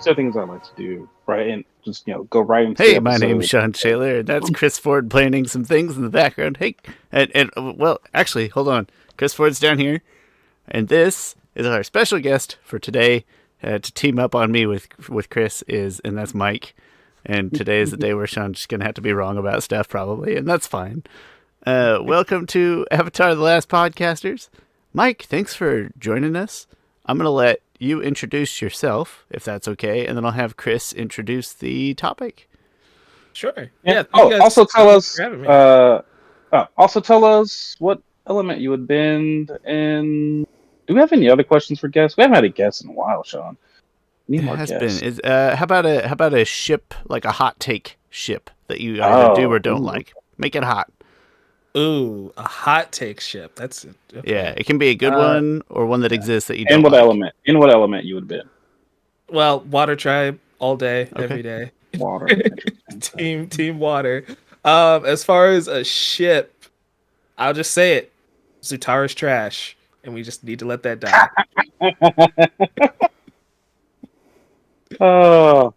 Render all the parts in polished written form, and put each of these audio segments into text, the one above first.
are things I like to do, right? And just go right into the Hey, my name's episode. Shawn Shaler, and that's Chris Ford planning some things in the background. Hey, and well, actually, hold on. Chris Ford's down here, and this is our special guest for today to team up on me with Chris and that's Mike. And today is the day where Shawn's just gonna have to be wrong about stuff probably, and that's fine. Welcome to Avatar: The Last Podcasters. Mike, thanks for joining us. I'm gonna let you introduce yourself, if that's okay, and then I'll have Chris introduce the topic. Sure. Yeah. Yeah. Thank Oh, you guys also tell us. for having me. Also tell us what element you would bend. And do we have any other questions for guests? We haven't had a guest in a while, Shawn. We need It more has guests. been. How about a ship, like a hot take ship that you either do or Oh, don't ooh. like? Make it hot. Ooh, a hot take ship. That's it. Okay. Yeah, it can be a good one or one that exists that you don't And what like. element? In what element you would bend? Well, water tribe all day, Okay. every day. Water. Team water. As far as a ship, I'll just say it. Zutara's trash, and we just need to let that die. Oh,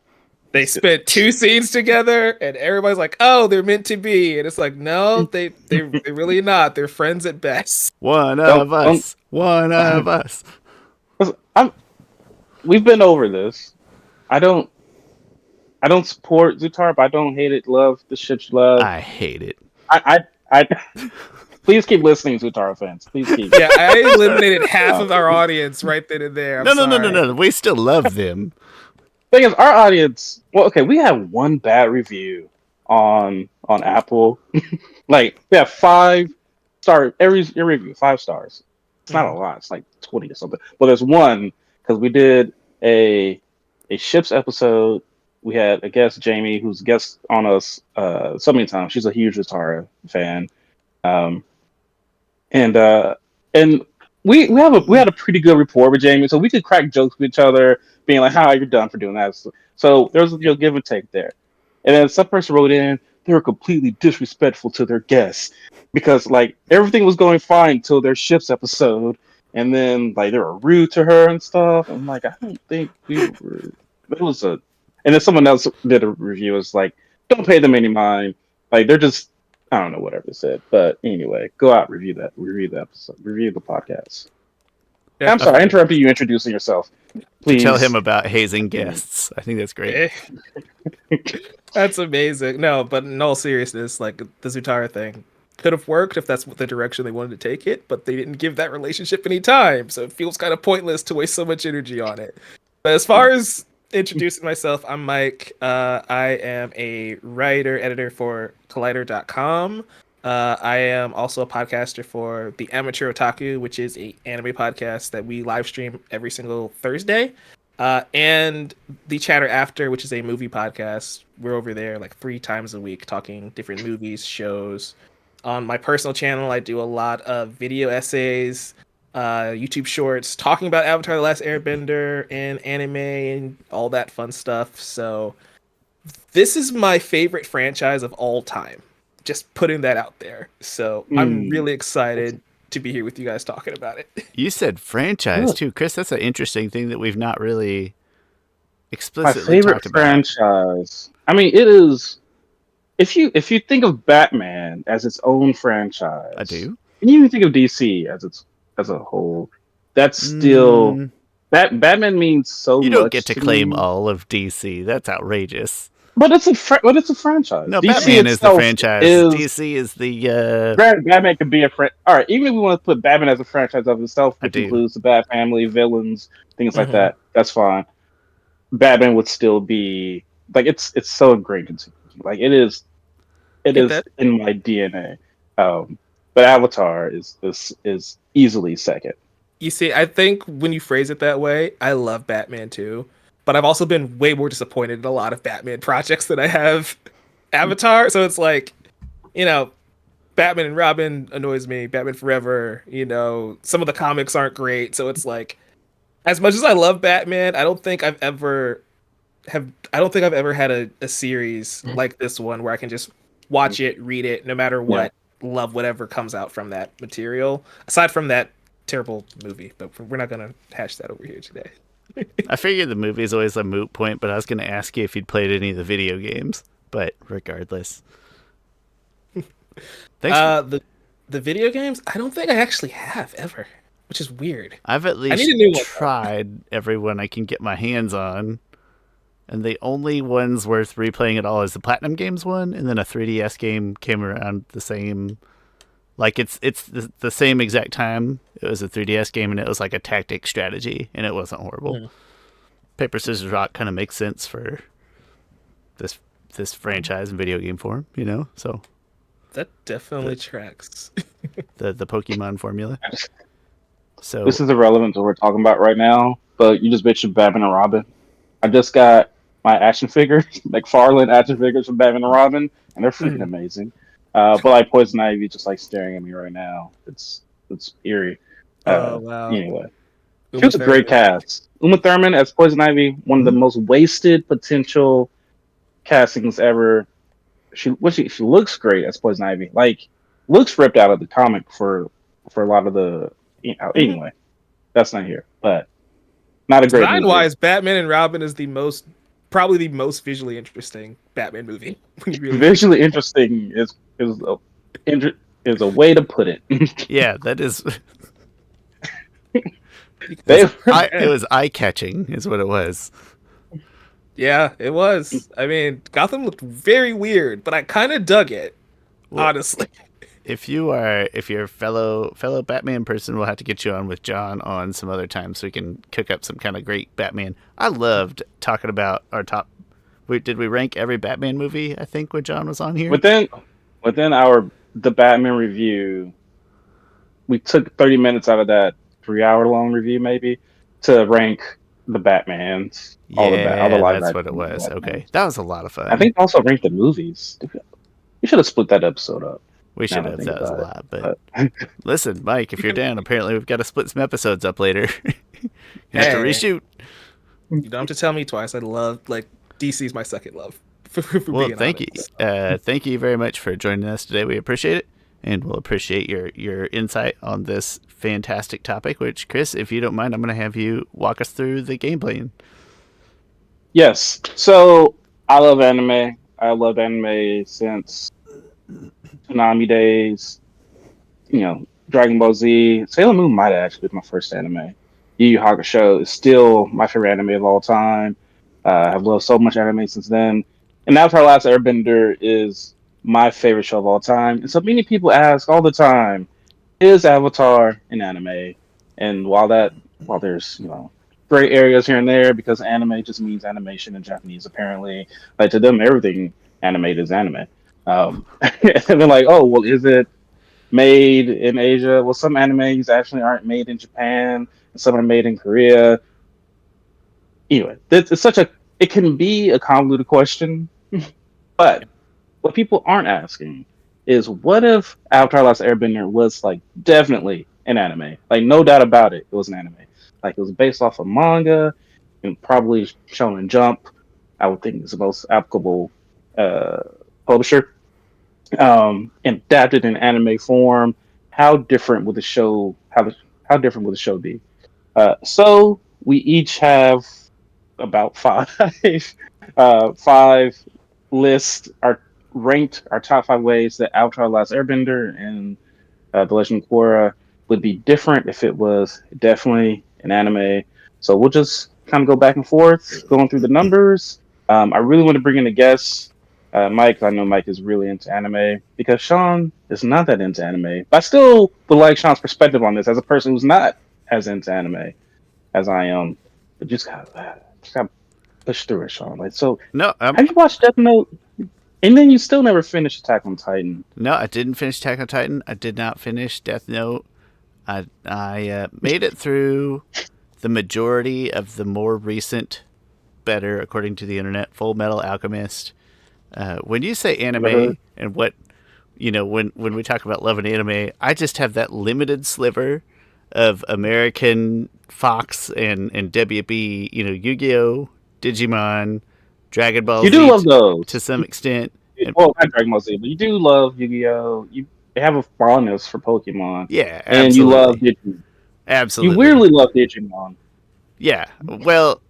They spent 2 scenes together, and everybody's like, "Oh, they're meant to be," and it's like, no, they're really not. They're friends at best. One Don't- of us. One of us. we've been over this. I don't support Zutara, but I don't hate it. Love the ship's love. I hate it. I please keep listening, Zutara fans. Please keep. Yeah, I eliminated half of our audience right then and there. I'm No. sorry. We still love them. Thing is, our audience. Well, okay, we have one bad review on Apple. Like we have 5 star every review, 5 stars. It's not a lot. It's like 20 or something. But there's one because we did a ships episode. We had a guest, Jamie, who's guest on us so many times. She's a huge Zutara fan. Um, and we had a pretty good rapport with Jamie, so we could crack jokes with each other, being like, "How you're done for doing that." So there's give and take there. And then some person wrote in, they were completely disrespectful to their guests because like everything was going fine till their ships episode, and then like they were rude to her and stuff. I'm like, I don't think we were. It was a, and then someone else did a review. It's like, don't pay them any mind. Like they're just I don't know whatever they said, but anyway, go out review the episode, review the podcast. Yeah. I'm sorry, I interrupted you introducing yourself. Please Tell him about hazing guests. I think that's great. That's amazing. No, but in all seriousness, like the Zutara thing could have worked if that's what the direction they wanted to take it, but they didn't give that relationship any time, so it feels kind of pointless to waste so much energy on it. But as far as introducing myself, I'm Mike. I am a writer, editor for Collider.com. I am also a podcaster for The Amateur Otaku, which is a anime podcast that we live stream every single Thursday. And The Chatter After, which is a movie podcast. We're over there like 3 times a week talking different movies, shows. On my personal channel, I do a lot of video essays, YouTube shorts, talking about Avatar: The Last Airbender and anime and all that fun stuff. So this is my favorite franchise of all time. Just putting that out there. So I'm really excited to be here with you guys talking about it. You said franchise too, Chris. That's an interesting thing that we've not really my explicitly favorite talked about. franchise. I mean, it is. If you think of Batman as its own franchise, I do. and you even think of DC as a whole, that's still Batman means so much. You don't get to claim me. all of DC. That's outrageous. But it's a franchise. No, DC Batman is the itself franchise. is- DC is the. Batman could be a friend. All right, even if we want to put Batman as a franchise of itself, I which do. includes the Bat Family, villains, things like Mhm. that, that's fine. Batman would still be like it's so ingrained into me. Like it is Get that? in my DNA. But Avatar is easily second. You see, I think when you phrase it that way, I love Batman too. But I've also been way more disappointed in a lot of Batman projects than I have Avatar. So it's like, Batman and Robin annoys me. Batman Forever, some of the comics aren't great. So it's like, as much as I love Batman, I don't think I've ever had a series like this one where I can just watch it, read it, no matter what, love whatever comes out from that material. Aside from that terrible movie, but we're not gonna hash that over here today. I figured the movie is always a moot point, but I was going to ask you if you'd played any of the video games. But regardless, thanks. The video games, I don't think I actually have ever, which is weird. I've at I need least a new one. tried every one I can get my hands on. And the only ones worth replaying at all is the Platinum Games one, and then a 3DS game came around the same. Like it's the same exact time. It was a 3DS game, and it was like a tactic strategy, and it wasn't horrible. Mm. Paper Scissors Rock kind of makes sense for this franchise in video game form, you know. So That definitely tracks. the Pokemon formula. So This is irrelevant to what we're talking about right now, but you just mentioned Batman and Robin. I just got my action figures, McFarlane action figures from Batman and Robin, and they're freaking amazing. But like Poison Ivy just like staring at me right now. It's eerie. Oh wow. Anyway, she Uma was a great Thurman. cast. Uma Thurman as Poison Ivy, one of the most wasted potential castings ever. She looks great as Poison Ivy. Like looks ripped out of the comic for a lot of the anyway. That's not here, but not a great Design movie. wise, Batman and Robin is probably the most visually interesting Batman movie. When you really Visually interesting is a way to put it. yeah, that is. They It was eye catching, is what it was. Yeah, it was. I mean, Gotham looked very weird, but I kind of dug it. Well, Honestly. if you're a fellow Batman person, we'll have to get you on with John on some other time so we can cook up some kind of great Batman. I loved talking about our top. Did we rank every Batman movie? I think when John was on here. within the Batman review, we took 30 minutes out of that 3 hour long review maybe to rank the Batmans. All the live that's what action it was. Batmans. Okay, that was a lot of fun. I think also rank the movies. We should have split that episode up. We should now have. I think That was a about lot. it. But listen, Mike, if you're down, apparently we've got to split some episodes up later. You have to Hey. reshoot. You don't have to tell me twice. I love DC's my second love. For Well, being thank you. honest. Thank you very much for joining us today. We appreciate it, and we'll appreciate your insight on this fantastic topic. Which, Chris, if you don't mind, I'm going to have you walk us through the gameplay. Yes. So I love anime. I loved anime since Tsunami days. You know, Dragon Ball Z. Sailor Moon might have actually been my first anime. Yu Yu Hakusho is still my favorite anime of all time. I've loved so much anime since then. And Avatar: Last Airbender is my favorite show of all time. And so many people ask all the time, is Avatar an anime? And while there's gray areas here and there because anime just means animation in Japanese apparently. Like to them, everything animated is anime. And they're like, oh well, is it made in Asia? Well, some animes actually aren't made in Japan, and some are made in Korea. Anyway, it can be a convoluted question, but what people aren't asking is what if Avatar: Last Airbender was like definitely an anime, like no doubt about it, it was an anime, like it was based off of manga and probably shown in Jump. I would think it's the most applicable uh, publisher. And adapted in anime form. How different would the show how different would the show be? So we each have about five five lists our ranked our top 5 ways that Avatar: Last Airbender and The Legend of Korra would be different if it was definitely an anime. So we'll just kind of go back and forth, going through the numbers. I really want to bring in a guest, Mike. I know Mike is really into anime because Shawn is not that into anime. But I still would like Shawn's perspective on this as a person who's not as into anime as I am. But just gotta push through it, Shawn. Like, so No, have you watched Death Note? And then you still never finished Attack on Titan. no, I didn't finish Attack on Titan. I did not finish Death Note. I made it through the majority of the more recent, better according to the internet, Full Metal Alchemist. When you say anime and what when we talk about love and anime, I just have that limited sliver of American Fox and WB. Yu-Gi-Oh, Digimon, Dragon Ball You Z do love those. to some extent. And, Well, not Dragon Ball Z, but you do love Yu-Gi-Oh. You have a fondness for Pokemon, yeah, and you love absolutely, Digimon. You absolutely. weirdly love Digimon. Yeah, well,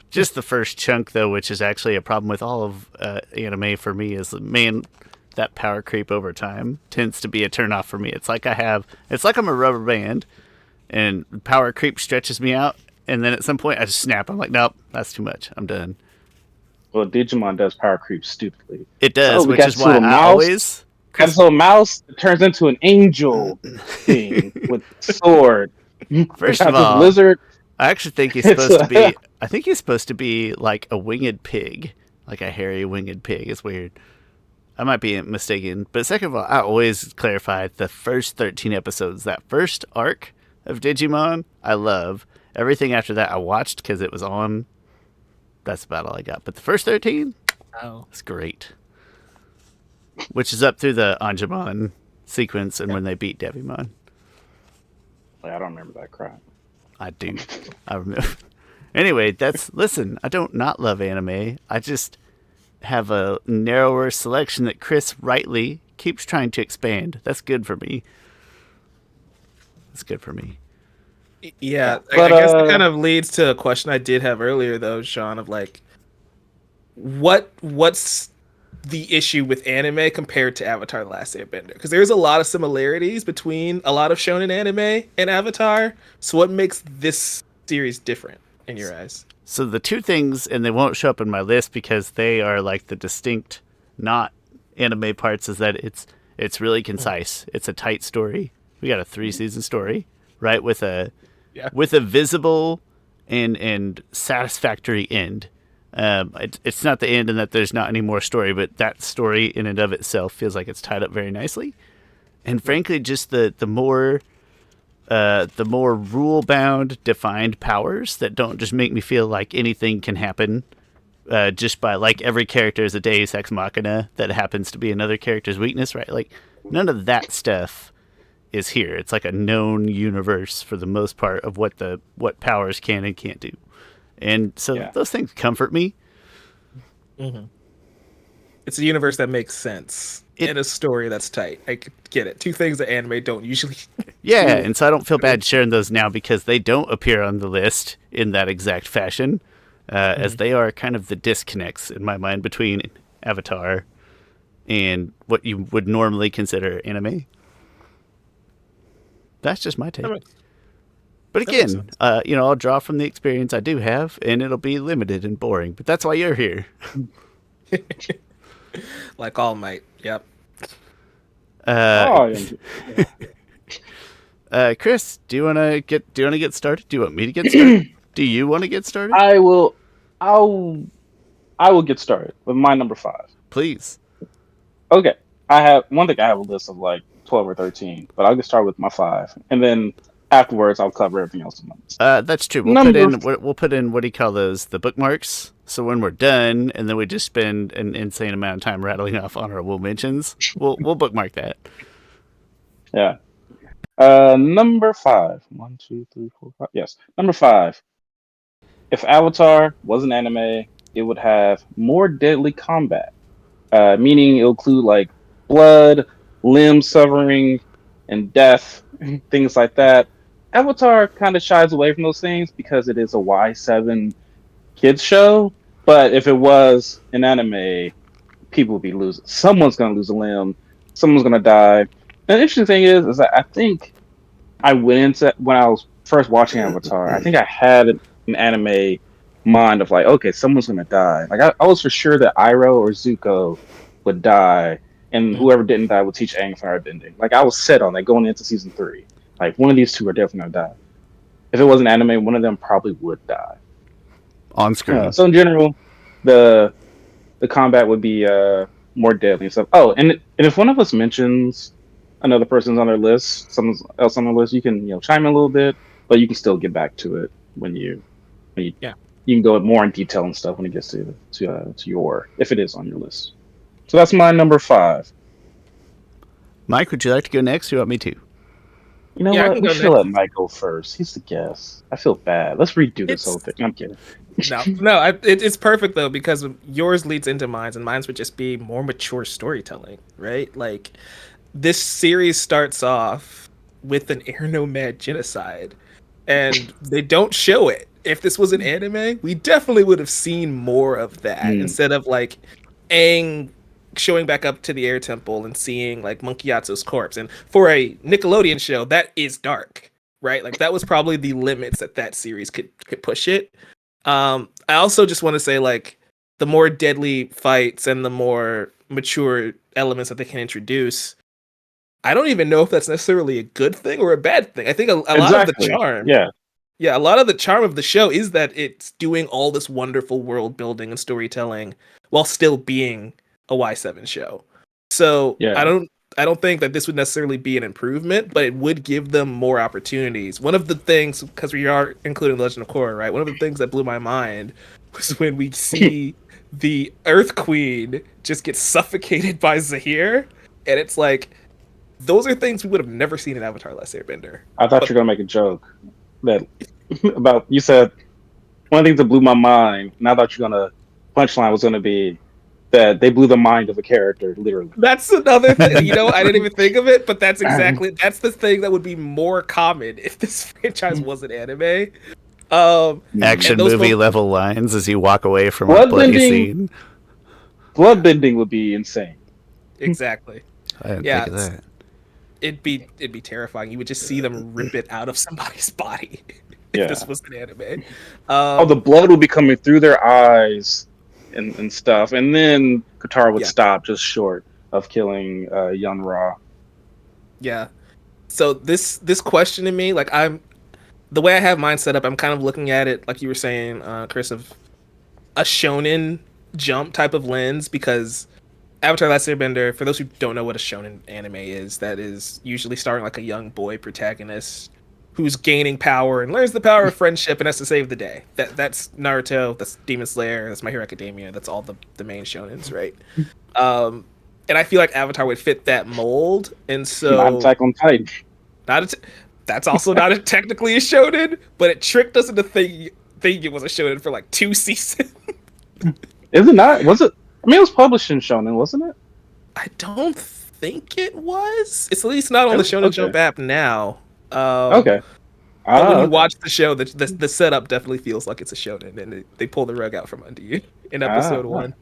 just the first chunk though, which is actually a problem with all of anime for me, is man, that power creep over time tends to be a turnoff for me. It's like I'm a rubber band, and power creep stretches me out, and then at some point I just snap. I'm like, nope, that's too much. I'm done. Well, Digimon does power creep stupidly. It So does, we which got is this why little I mouse. always Got this Chris. little mouse that turns into an angel thing with sword. We First of got this all, lizard. I actually think he's It's supposed to a, be. I think he's supposed to be like a winged pig, like a hairy winged pig. It's weird. I might be mistaken. But second of all, I always clarify the first 13 episodes, that first arc of Digimon, I love. Everything after that I watched because it was on. That's about all I got. But the first 13, Oh. it's great. Which is up through the Anjumon sequence and when they beat Devimon. I don't remember that crap. I do. I remember. Anyway, listen, I don't not love anime. I just have a narrower selection that Chris rightly keeps trying to expand. That's good for me. That's good for me. Yeah, But I guess it kind of leads to a question I did have earlier, though, Sean, of like, what's the issue with anime compared to Avatar: The Last Airbender? Because there's a lot of similarities between a lot of shonen anime and Avatar. So what makes this series different in your eyes? So the two things, and they won't show up in my list because they are like the distinct, not anime parts, is that it's really concise. It's a tight story. We got a 3-season story, right? With a Yeah. visible and satisfactory end. It's not the end in that there's not any more story, but that story in and of itself feels like it's tied up very nicely. And frankly, just the more rule bound defined powers that don't just make me feel like anything can happen just by like every character is a deus ex machina that happens to be another character's weakness, right? Like none of that stuff is here. It's like a known universe for the most part of what powers can and can't do. And so those things comfort me. Mm-hmm. It's a universe that makes sense in a story that's tight. I could get it. Two things that anime don't usually. Yeah, and so I don't feel bad sharing those now because they don't appear on the list in that exact fashion, as they are kind of the disconnects in my mind between Avatar and what you would normally consider anime. That's just my take. But again, I'll draw from the experience I do have, and it'll be limited and boring. But that's why you're here. Like All Might. Yep. Chris, do you want to get started? Do you want me to get started? Do you want to get started? I will get started with my number 5. Please. Okay. I have a list of like 12 or 13, but I'll get started with my 5. And then afterwards I'll cover everything else in my list. That's true. We'll put in what do you call those? The bookmarks. So when we're done, and then we just spend an insane amount of time rattling off honorable mentions, we'll bookmark that. Yeah. Number 5. 1, 2, 3, 4, 5. Yes. Number 5. If Avatar was an anime, it would have more deadly combat. Meaning it'll include like blood, limb severing, and death, things like that. Avatar kind of shies away from those things because it is a Y7 kids show. But if it was an anime, people would be losing. Someone's gonna lose a limb. Someone's gonna die. And the interesting thing is that I think I went into when I was first watching Avatar. I think I had an anime mind of like, okay, someone's gonna die. Like I was for sure that Iroh or Zuko would die, and whoever didn't die would teach Aang fire bending. Like I was set on that going into season 3. Like one of these two are definitely gonna die. If it was an anime, one of them probably would die. On screen. So in general, the combat would be more deadly and stuff. Oh, and if one of us mentions another person's on their list, someone else on their list, you can chime in a little bit, but you can still get back to it when you you can go more in detail and stuff when it gets to your if it is on your list. So that's my number 5. Mike, would you like to go next? Or you want me to? You know what? We should let Mike go first. He's the guest. I feel bad. Let's redo this whole thing. I'm kidding. It's perfect though because yours leads into mine, and mine would just be more mature storytelling, right? Like this series starts off with an air nomad genocide, and they don't show it. if this was an anime, we definitely would have seen more of that instead of like Aang showing back up to the air temple and seeing like Monkey Yatsu's corpse. And for a Nickelodeon show, that is dark, right? Like that was probably the limits that series could push it. I also just want to say like the more deadly fights and the more mature elements that they can introduce, I don't even know if that's necessarily a good thing or a bad thing. I think a lot of the charm, a lot of the charm of the show is that it's doing all this wonderful world building and storytelling while still being a Y7 show. So I don't think that this would necessarily be an improvement, but it would give them more opportunities. One of the things, because we are including Legend of Korra, right? One of the things that blew my mind was when we see the Earth Queen just get suffocated by Zahir, and it's like those are things we would have never seen in Avatar: Last Airbender. I thought you were gonna make a joke that about you said one of the things that blew my mind, and I thought you're gonna punchline was gonna be that they blew the mind of a character, literally. That's another thing. You know, I didn't even think of it, but that's the thing that would be more common if this franchise wasn't anime. Action movie level lines as you walk away from a bloody scene. Bloodbending would be insane. Exactly. I didn't think of that. It'd be terrifying. You would just see them rip it out of somebody's body if this was an anime. The blood would be coming through their eyes and stuff, and then Katara would stop just short of killing Yun Ra. Yeah. So this question to me, like the way I have mine set up, I'm kind of looking at it like you were saying, Chris, of a shonen jump type of lens, because Avatar: Last Airbender, for those who don't know what a shonen anime is, that is usually starring like a young boy protagonist who's gaining power and learns the power of friendship and has to save the day. That's Naruto, that's Demon Slayer, that's My Hero Academia, that's all the main shonens, right? And I feel like Avatar would fit that mold, and so not Attack on Titan. That's also not technically a shonen, but it tricked us into thinking it was a shonen for like 2 seasons. Is it not? Was it? I mean, it was published in Shonen, wasn't it? I don't think it was. It's at least not on the Shonen Jump app now. Okay. But when you watch the show, the setup definitely feels like it's a shonen, and they pull the rug out from under you in episode 1.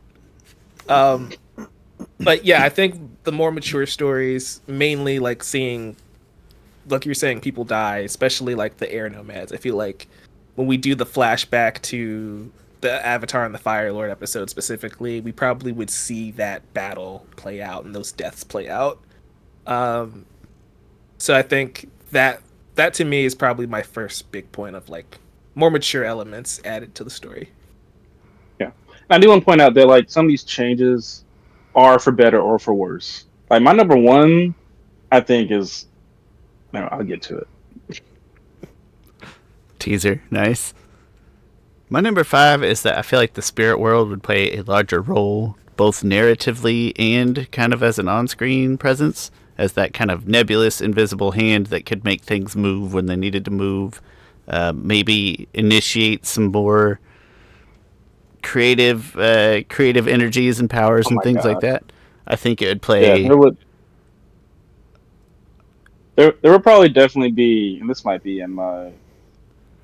But yeah, I think the more mature stories, mainly like seeing, like you're saying, people die, especially like the air nomads. I feel like when we do the flashback to the Avatar and the Fire Lord episode specifically, we probably would see that battle play out and those deaths play out. So I think that to me is probably my first big point of like more mature elements added to the story. Yeah, I do want to point out that like some of these changes are for better or for worse. Like my number one, I think is, no, I'll get to it. Teaser, nice. My number 5 is that I feel like the spirit world would play a larger role, both narratively and kind of as an on-screen presence, as that kind of nebulous, invisible hand that could make things move when they needed to move. Maybe initiate some more creative energies and powers and things like that. I think it would play. Yeah, there would probably definitely be, and this might be in one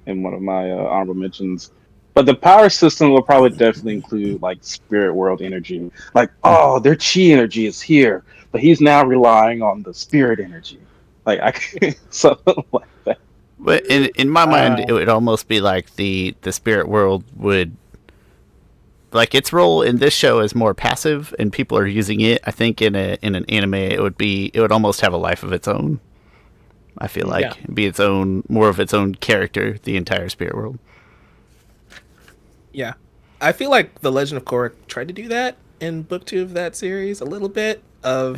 of my honorable mentions. But the power system will probably definitely include like spirit world energy. Like, oh, their chi energy is here, but he's now relying on the spirit energy. Like something like that. But in my mind, it would almost be like the spirit world would, like, its role in this show is more passive, and people are using it. I think in an anime, it would almost have a life of its own. I feel like it'd be more of its own character, the entire spirit world. Yeah, I feel like The Legend of Korra tried to do that in book 2 of that series a little bit, of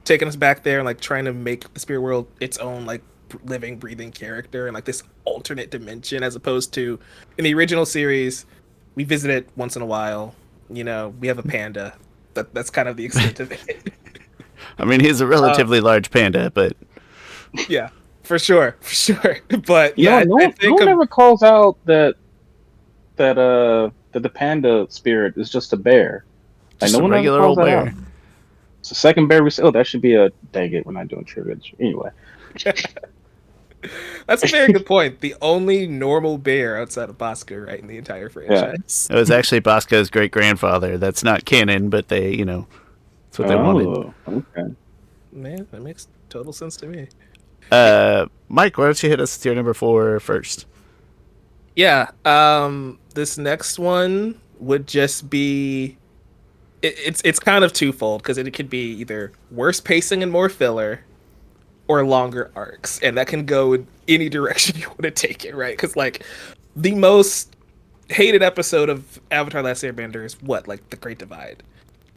taking us back there and like trying to make the spirit world its own like living, breathing character and like this alternate dimension, as opposed to in the original series we visit it once in a while. You know, we have a panda. That's kind of the extent of it. I mean, he's a relatively large panda, but yeah, for sure. But yeah, no one ever calls out that the panda spirit is just a bear. Like, no one regular old bear. Out. It's the second bear we say. Oh, that should be a. Dang it, we're not doing trivia anyway. That's a very good point. The only normal bear outside of Bosco, right, in the entire Yeah. franchise. It was actually Bosco's great grandfather. That's not canon, but they, that's what they wanted. Oh, okay. Man, that makes total sense to me. Mike, why don't you hit us with your number 4 first? Yeah. This next one would just be. It's kind of twofold because it could be either worse pacing and more filler, or longer arcs, and that can go in any direction you want to take it, right? Because like the most hated episode of Avatar: Last Airbender is what, like the Great Divide,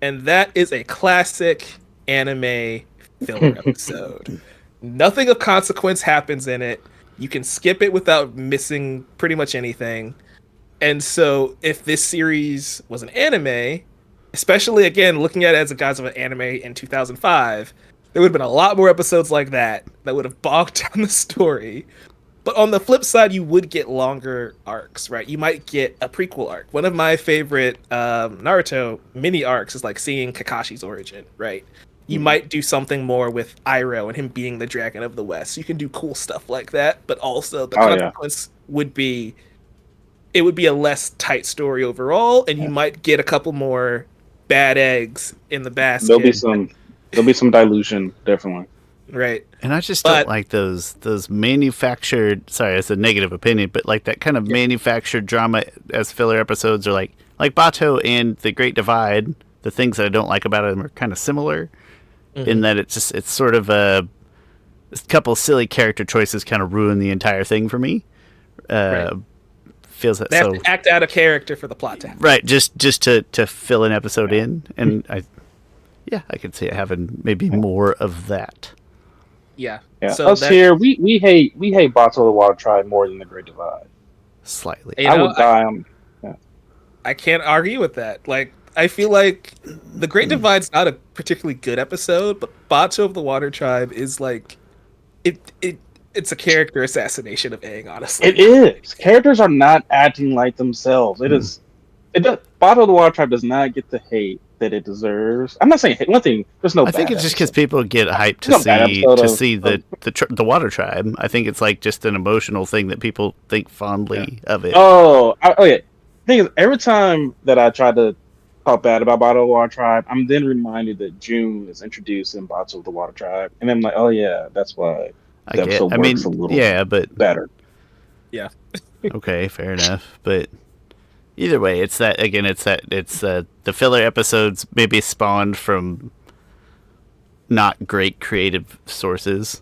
and that is a classic anime filler episode. Nothing of consequence happens in it. You can skip it without missing pretty much anything. And so, if this series was an anime, especially again looking at it as a guise of an anime in 2005, there would have been a lot more episodes like that that would have bogged down the story. But on the flip side, you would get longer arcs, right? You might get a prequel arc. One of my favorite Naruto mini arcs is like seeing Kakashi's origin, right? You might do something more with Iroh and him being the Dragon of the West. You can do cool stuff like that, but also the consequence would be it would be a less tight story overall, and you might get a couple more bad eggs in the basket. There'll be some dilution, definitely. Right. And I just don't like those manufactured. Sorry, it's a negative opinion, but like that kind of manufactured drama as filler episodes are like Bato and the Great Divide. The things that I don't like about them are kind of similar, in that it's sort of a couple silly character choices kind of ruin the entire thing for me. Right. Feels that they have to act out a character for the plot to happen. Right, just to fill an episode in, and I could see it having maybe more of that. Yeah. So us here, we hate Bato the Water Tribe more than the Great Divide. Slightly. I would die on. Yeah. I can't argue with that. Like, I feel like the Great Divide's not a particularly good episode, but Bato of the Water Tribe is like it's a character assassination of Aang, honestly. It is. Characters are not acting like themselves. It is. It does. Bottle of the Water Tribe does not get the hate that it deserves. I'm not saying hate. One thing, there's no. I think it's just because people get hyped to see the Water Tribe. I think it's like just an emotional thing that people think fondly of it. Yeah. Thing is, every time that I try to talk bad about Bottle of the Water Tribe, I'm then reminded that June is introduced in Bottle of the Water Tribe, and I'm like, oh yeah, that's why. I mean, but better. Yeah. Okay, fair enough. But either way, it's the filler episodes maybe spawned from not great creative sources.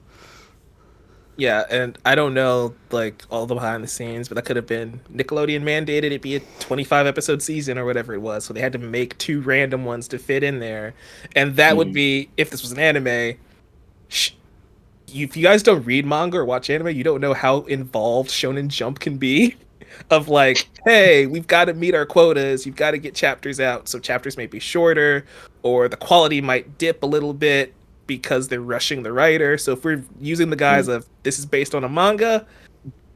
Yeah, and I don't know like all the behind the scenes, but that could have been Nickelodeon mandated it be a 25 episode season or whatever it was, so they had to make 2 random ones to fit in there, and that would be, if this was an anime. If you guys don't read manga or watch anime, you don't know how involved Shonen Jump can be. Of like, hey, we've got to meet our quotas. You've got to get chapters out. So chapters may be shorter, or the quality might dip a little bit because they're rushing the writer. So if we're using the guise of this is based on a manga,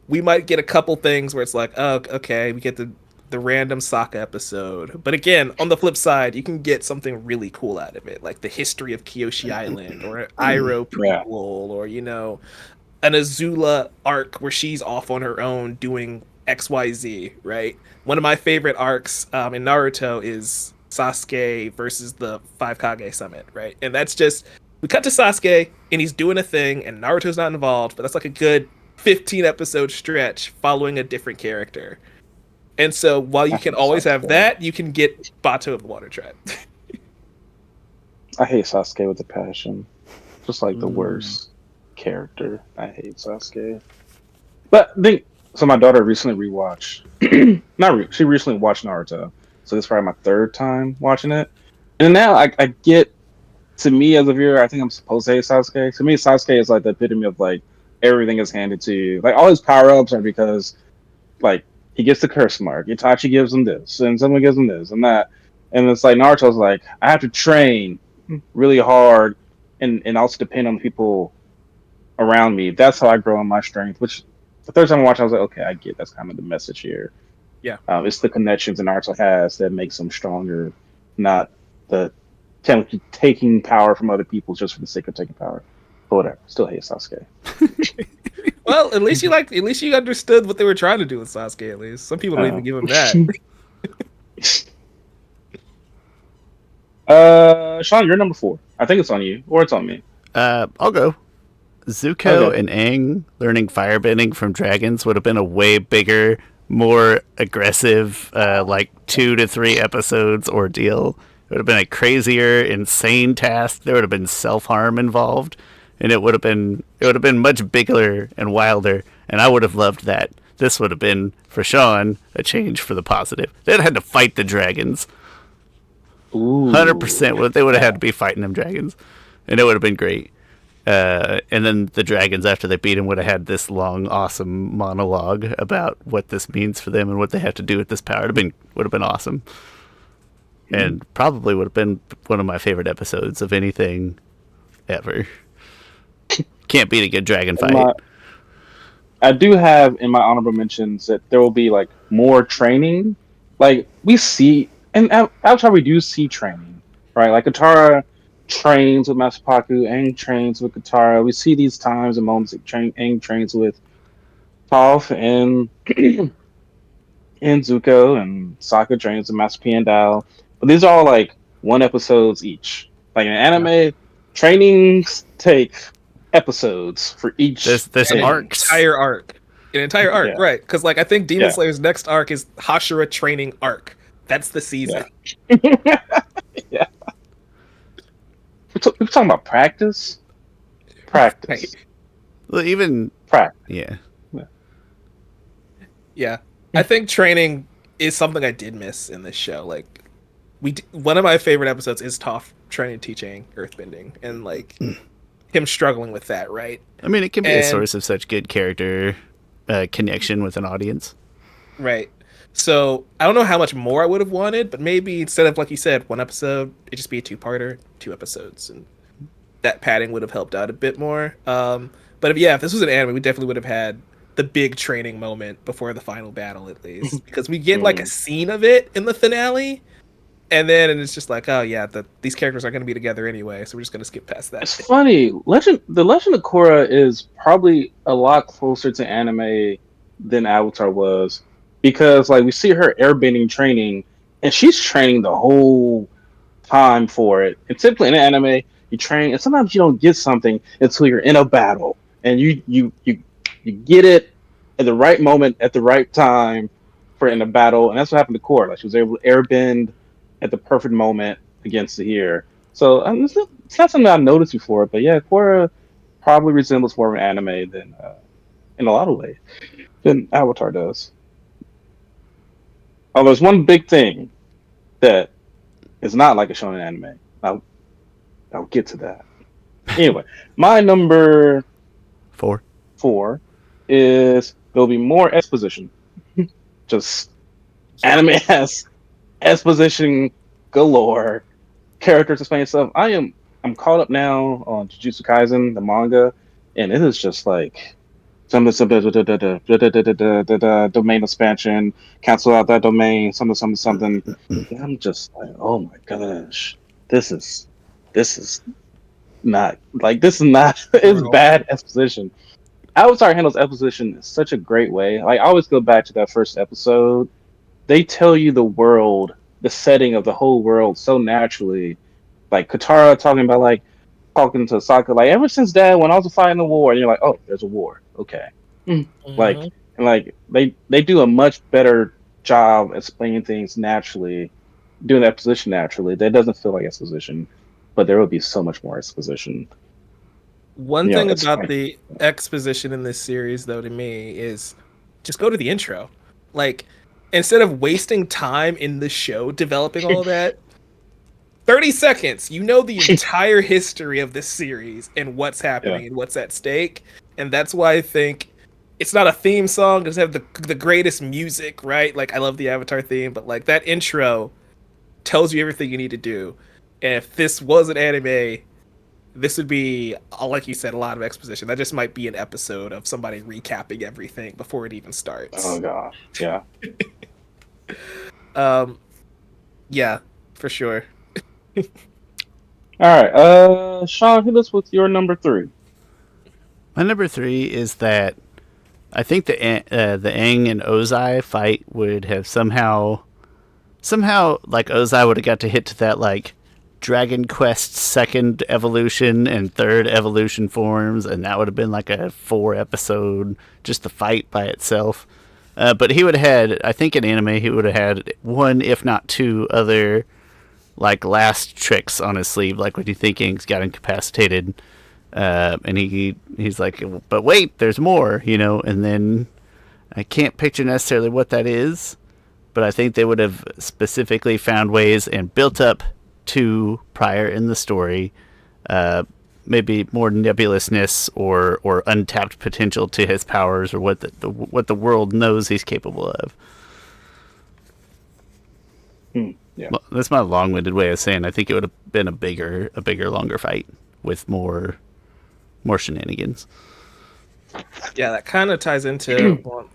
we might get a couple things where it's like, oh, okay, we get the random Sokka episode. But again, on the flip side, you can get something really cool out of it, like the history of Kyoshi Island, or an Iroh prequel, or an Azula arc where she's off on her own doing XYZ, right? One of my favorite arcs in Naruto is Sasuke versus the 5 Kage Summit, right? And that's just, we cut to Sasuke and he's doing a thing and Naruto's not involved, but that's like a good 15 episode stretch following a different character. And so while you can always have that, you can get Bato of the Water Tribe. I hate Sasuke with a passion. Just like the worst character. I hate Sasuke. But so my daughter recently rewatched. She recently watched Naruto. So this is probably my 3rd time watching it. And now I get, to me as a viewer, I think I'm supposed to hate Sasuke. To me, Sasuke is like the epitome of like everything is handed to you. Like all his power-ups are because like he gets the curse mark. Itachi gives him this, and someone gives him this and that. And it's like Naruto's like, I have to train really hard and also depend on people around me. That's how I grow in my strength. Which the 3rd time I watched, I was like, okay, I get that's kind of the message here. Yeah. It's the connections that Naruto has that makes him stronger, not the taking power from other people just for the sake of taking power. But whatever. Still hate Sasuke. Well, at least you understood what they were trying to do with Sasuke. At least some people don't even give him that. Sean, you're number 4. I think it's on you, or it's on me. I'll go. Zuko Okay. and Aang learning firebending from dragons would have been a way bigger, more aggressive, like 2 to 3 episodes ordeal. It would have been a crazier, insane task. There would have been self-harm involved, and it would have been much bigger and wilder. And I would have loved that. This would have been for Shawn a change for the positive. They'd had to fight the dragons. Ooh. 100%. They would have had to be fighting them dragons, and it would have been great. And then the dragons, after they beat him, would have had this long, awesome monologue about what this means for them and what they have to do with this power. Would have been awesome, and probably would have been one of my favorite episodes of anything ever. Can't beat a good dragon fight. I do have in my honorable mentions that there will be like more training. Like we see, and Avatar we do see training, right? Like Katara trains with Masapaku, Aang trains with Katara. We see these times and moments that Aang trains with Toph and and Zuko, and Sokka trains with Master P and Dao. But these are all like one episodes each. Like in anime, trainings take episodes for each. There's An arcs. entire arc. An entire arc, Yeah. right? Because like I think Demon Yeah. Slayer's next arc is Hashira training arc. That's the season. Yeah. We're talking about practice. Practice. Right. Well, even Practice. yeah. Yeah, I think training is something I did miss in this show. Like, one of my favorite episodes is Toph trying to teach Aang earthbending and like him struggling with that, right? I mean, it can be a And- source of such good character connection with an audience. Right. So I don't know how much more I would have wanted, but maybe instead of like you said, one episode, it just be a 2-parter, 2 episodes, and that padding would have helped out a bit more. But if this was an anime, we definitely would have had the big training moment before the final battle, at least, because we get like a scene of it in the finale, and it's just like, oh yeah, these characters are going to be together anyway, so we're just going to skip past that. It's funny. The Legend of Korra is probably a lot closer to anime than Avatar was, because like we see her airbending training, and she's training the whole time for it. And typically in anime, you train, and sometimes you don't get something until you're in a battle, and you get it at the right moment at the right time for in a battle, and that's what happened to Korra. Like she was able to airbend at the perfect moment against the ear. So it's not something I've noticed before, but yeah, Korra probably resembles more of an anime than, in a lot of ways, than Avatar does. Oh, there's one big thing that is not like a shonen anime. I'll get to that. Anyway, my number 4 is there'll be more exposition. Just anime has exposition galore. Characters explain stuff. I'm caught up now on Jujutsu Kaisen, the manga, and it is just like some domain expansion, cancel out that domain, something. And I'm just like, oh my gosh, this is not it's bad exposition. Avatar handles exposition in such a great way. Like I always go back to that first episode. They tell you the world, the setting of the whole world so naturally. Like Katara talking to Sokka, like ever since Dad when I was fighting the war, and you're like, oh, there's a war, okay. Like and like they do a much better job explaining things naturally, doing that exposition naturally. That doesn't feel like exposition, but there will be so much more exposition. One Yeah, thing that's about fine. the exposition in this series, though, to me, is just go to the intro. Like, instead of wasting time in the show developing all of that, 30 seconds, you know the entire history of this series and what's happening and what's at stake. And that's why I think it's not a theme song, it doesn't have the greatest music, right? Like, I love the Avatar theme, but like that intro tells you everything you need to do. And if this was an anime, this would be, like you said, a lot of exposition. That just might be an episode of somebody recapping everything before it even starts. Oh gosh, yeah. Yeah, for sure. All right, Sean, hit us with your number 3. My number 3 is that I think the Aang and Ozai fight would have somehow like Ozai would have got to hit to that like Dragon Quest second evolution and third evolution forms, and that would have been like a 4 episode just the fight by itself. But he would have had, I think in anime, he would have had one, if not two, other like last tricks on his sleeve, like when you think Aang's got incapacitated, and he's like, but wait, there's more, and then I can't picture necessarily what that is, but I think they would have specifically found ways and built up to prior in the story, maybe more nebulousness or untapped potential to his powers, or what the world knows he's capable of. Yeah. Well, that's my long-winded way of saying I think it would have been a bigger, longer fight with more shenanigans. Yeah, that kind of ties into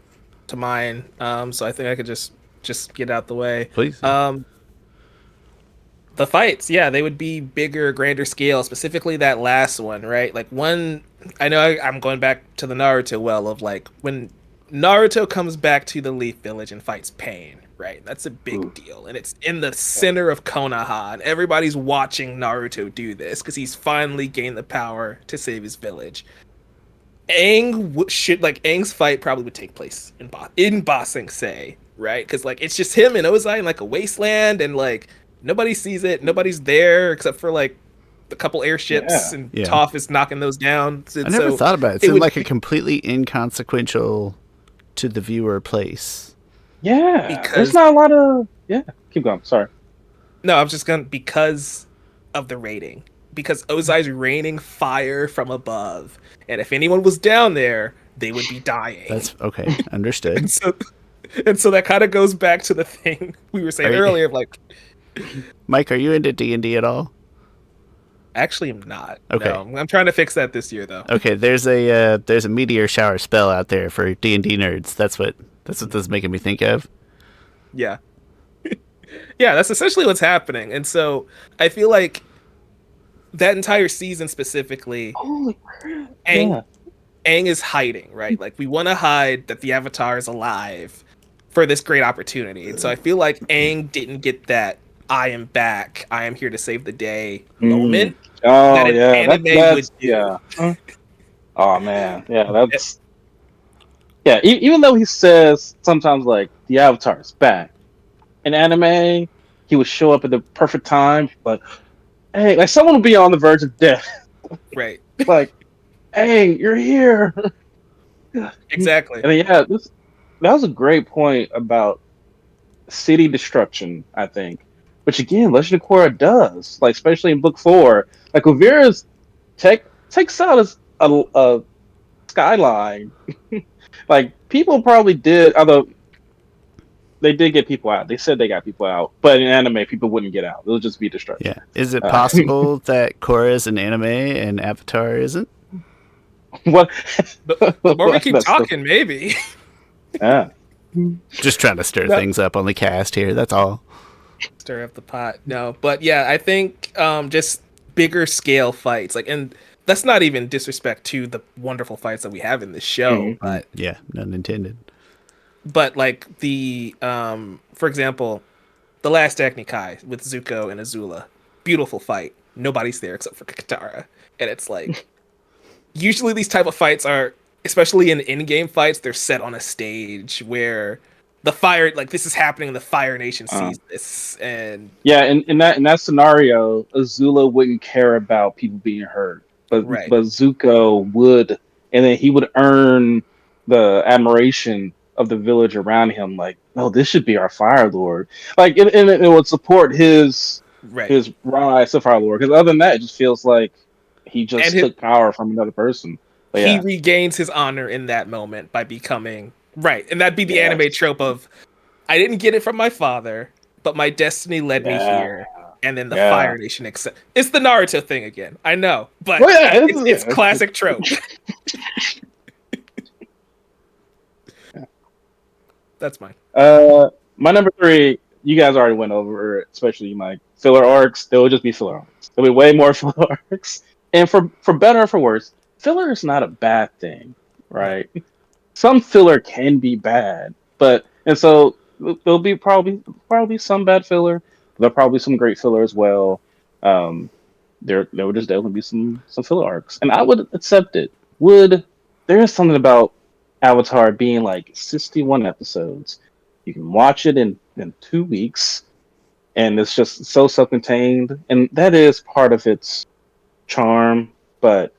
to mine. So I think I could just get out the way. Please. The fights, yeah, they would be bigger, grander scale. Specifically, that last one, right? Like I know I'm going back to the Naruto well of like when Naruto comes back to the Leaf Village and fights Pain, right? That's a big deal, and it's in the center of Konoha, and everybody's watching Naruto do this because he's finally gained the power to save his village. Aang's fight probably would take place in Ba Sing Se, right? Because like it's just him and Ozai in like a wasteland, and like nobody sees it, nobody's there except for like a couple airships, and Toph is knocking those down. I never thought about it. It seemed like a completely inconsequential to the viewer place. Yeah, because there's not a lot of keep going. Sorry. No, I'm just gonna because of the rating. Because Ozai's raining fire from above, and if anyone was down there, they would be dying. That's okay, understood. and so that kind of goes back to the thing we were saying earlier, of like, Mike, are you into D&D at all? Actually, I'm not. Okay, no, I'm trying to fix that this year, though. Okay, there's a meteor shower spell out there for D&D nerds. That's what this is making me think of. Yeah, yeah, that's essentially what's happening, and so I feel like that entire season specifically, holy crap, Aang is hiding, right? Like we want to hide that the Avatar is alive for this great opportunity, and so I feel like Aang didn't get that "I am back, I am here to save the day" moment. Oh that yeah, anime would do. Yeah. Oh man, yeah, that's Even though he says sometimes like the Avatar is back in anime, he would show up at the perfect time, but hey, like someone would be on the verge of death, right? Like, hey, you're here. Exactly. And that was a great point about city destruction, I think. Which again, Legend of Korra does, like especially in book 4. Like Uvira's takes out a skyline. Like people probably did, although they did get people out. They said they got people out, but in anime, people wouldn't get out. It'll just be destruction. Yeah. Is it possible that Korra is an anime and Avatar isn't? What? The more we keep talking, maybe. Yeah. Just trying to stir things up on the cast here. That's all. Stir up the pot. No, but yeah, I think just bigger scale fights, like, and that's not even disrespect to the wonderful fights that we have in this show, but yeah, none intended. But like the for example, the last Agnikai with Zuko and Azula, beautiful fight. Nobody's there except for Katara, and it's like usually these type of fights are, especially in-game fights, they're set on a stage where the fire, like this is happening, and the Fire Nation sees this, and in that scenario, Azula wouldn't care about people being hurt, but Zuko would, and then he would earn the admiration of the village around him. Like, oh, this should be our Fire Lord. Like, and it would support his rise to Fire Lord. Because other than that, it just feels like he just took power from another person. But he regains his honor in that moment by becoming and that'd be the anime trope of, I didn't get it from my father, but my destiny led me here, and then the Fire Nation accept. It's the Naruto thing again, I know, but it's classic trope. That's mine. My number 3, you guys already went over it, especially my filler arcs. There will just be filler arcs. There'll be way more filler arcs, and for better or for worse, filler is not a bad thing, right? some filler can be bad, but and so there'll be probably some bad filler. There'll probably some great filler as well. Um, there would just definitely be some filler arcs, and I would accept it. Would there is something about Avatar being like 61 episodes. You can watch it in 2 weeks, and it's just so self-contained, and that is part of its charm. But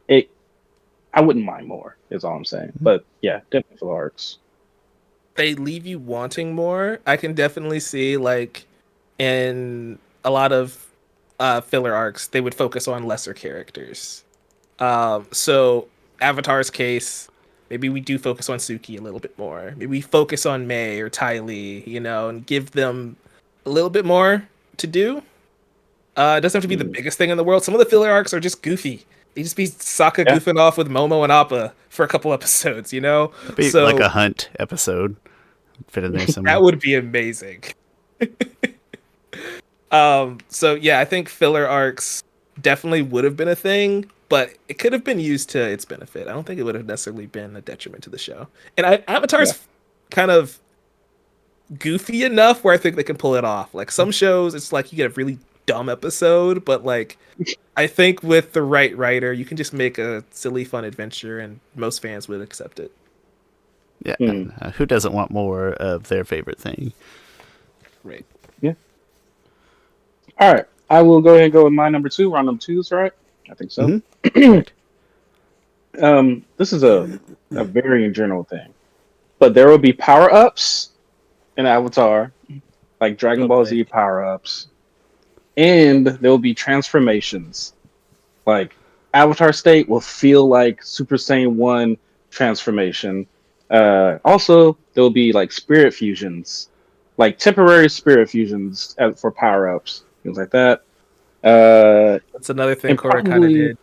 it, I wouldn't mind more. Is all I'm saying. But yeah, definitely filler arcs. They leave you wanting more. I can definitely see like in a lot of filler arcs, they would focus on lesser characters. So Avatar's case, maybe we do focus on Suki a little bit more. Maybe we focus on May or Ty Lee, and give them a little bit more to do. It doesn't have to be the Mm. biggest thing in the world. Some of the filler arcs are just goofy. They just be Sokka Yeah. goofing off with Momo and Appa for a couple episodes, It'd be So like a hunt episode. Fit in there somewhere. that would be amazing. So yeah, I think filler arcs definitely would have been a thing, but it could have been used to its benefit. I don't think it would have necessarily been a detriment to the show. And Avatar's Yeah. kind of goofy enough where I think they can pull it off. Like some shows, it's like you get a really dumb episode, but like I think with the right writer, you can just make a silly, fun adventure, and most fans would accept it. Yeah. Mm. Who doesn't want more of their favorite thing? Right. Yeah. All right. I will go ahead and go with my number two. Round number two is right. I think so. Right. This is a very general thing, but there will be power ups in Avatar, like Dragon Ball Okay. Z power ups, and there will be transformations. Like Avatar state will feel like Super Saiyan 1 transformation. Also, there will be like spirit fusions, like temporary spirit fusions for power ups, things like that. Uh, That's another thing and Korra kind of probably did.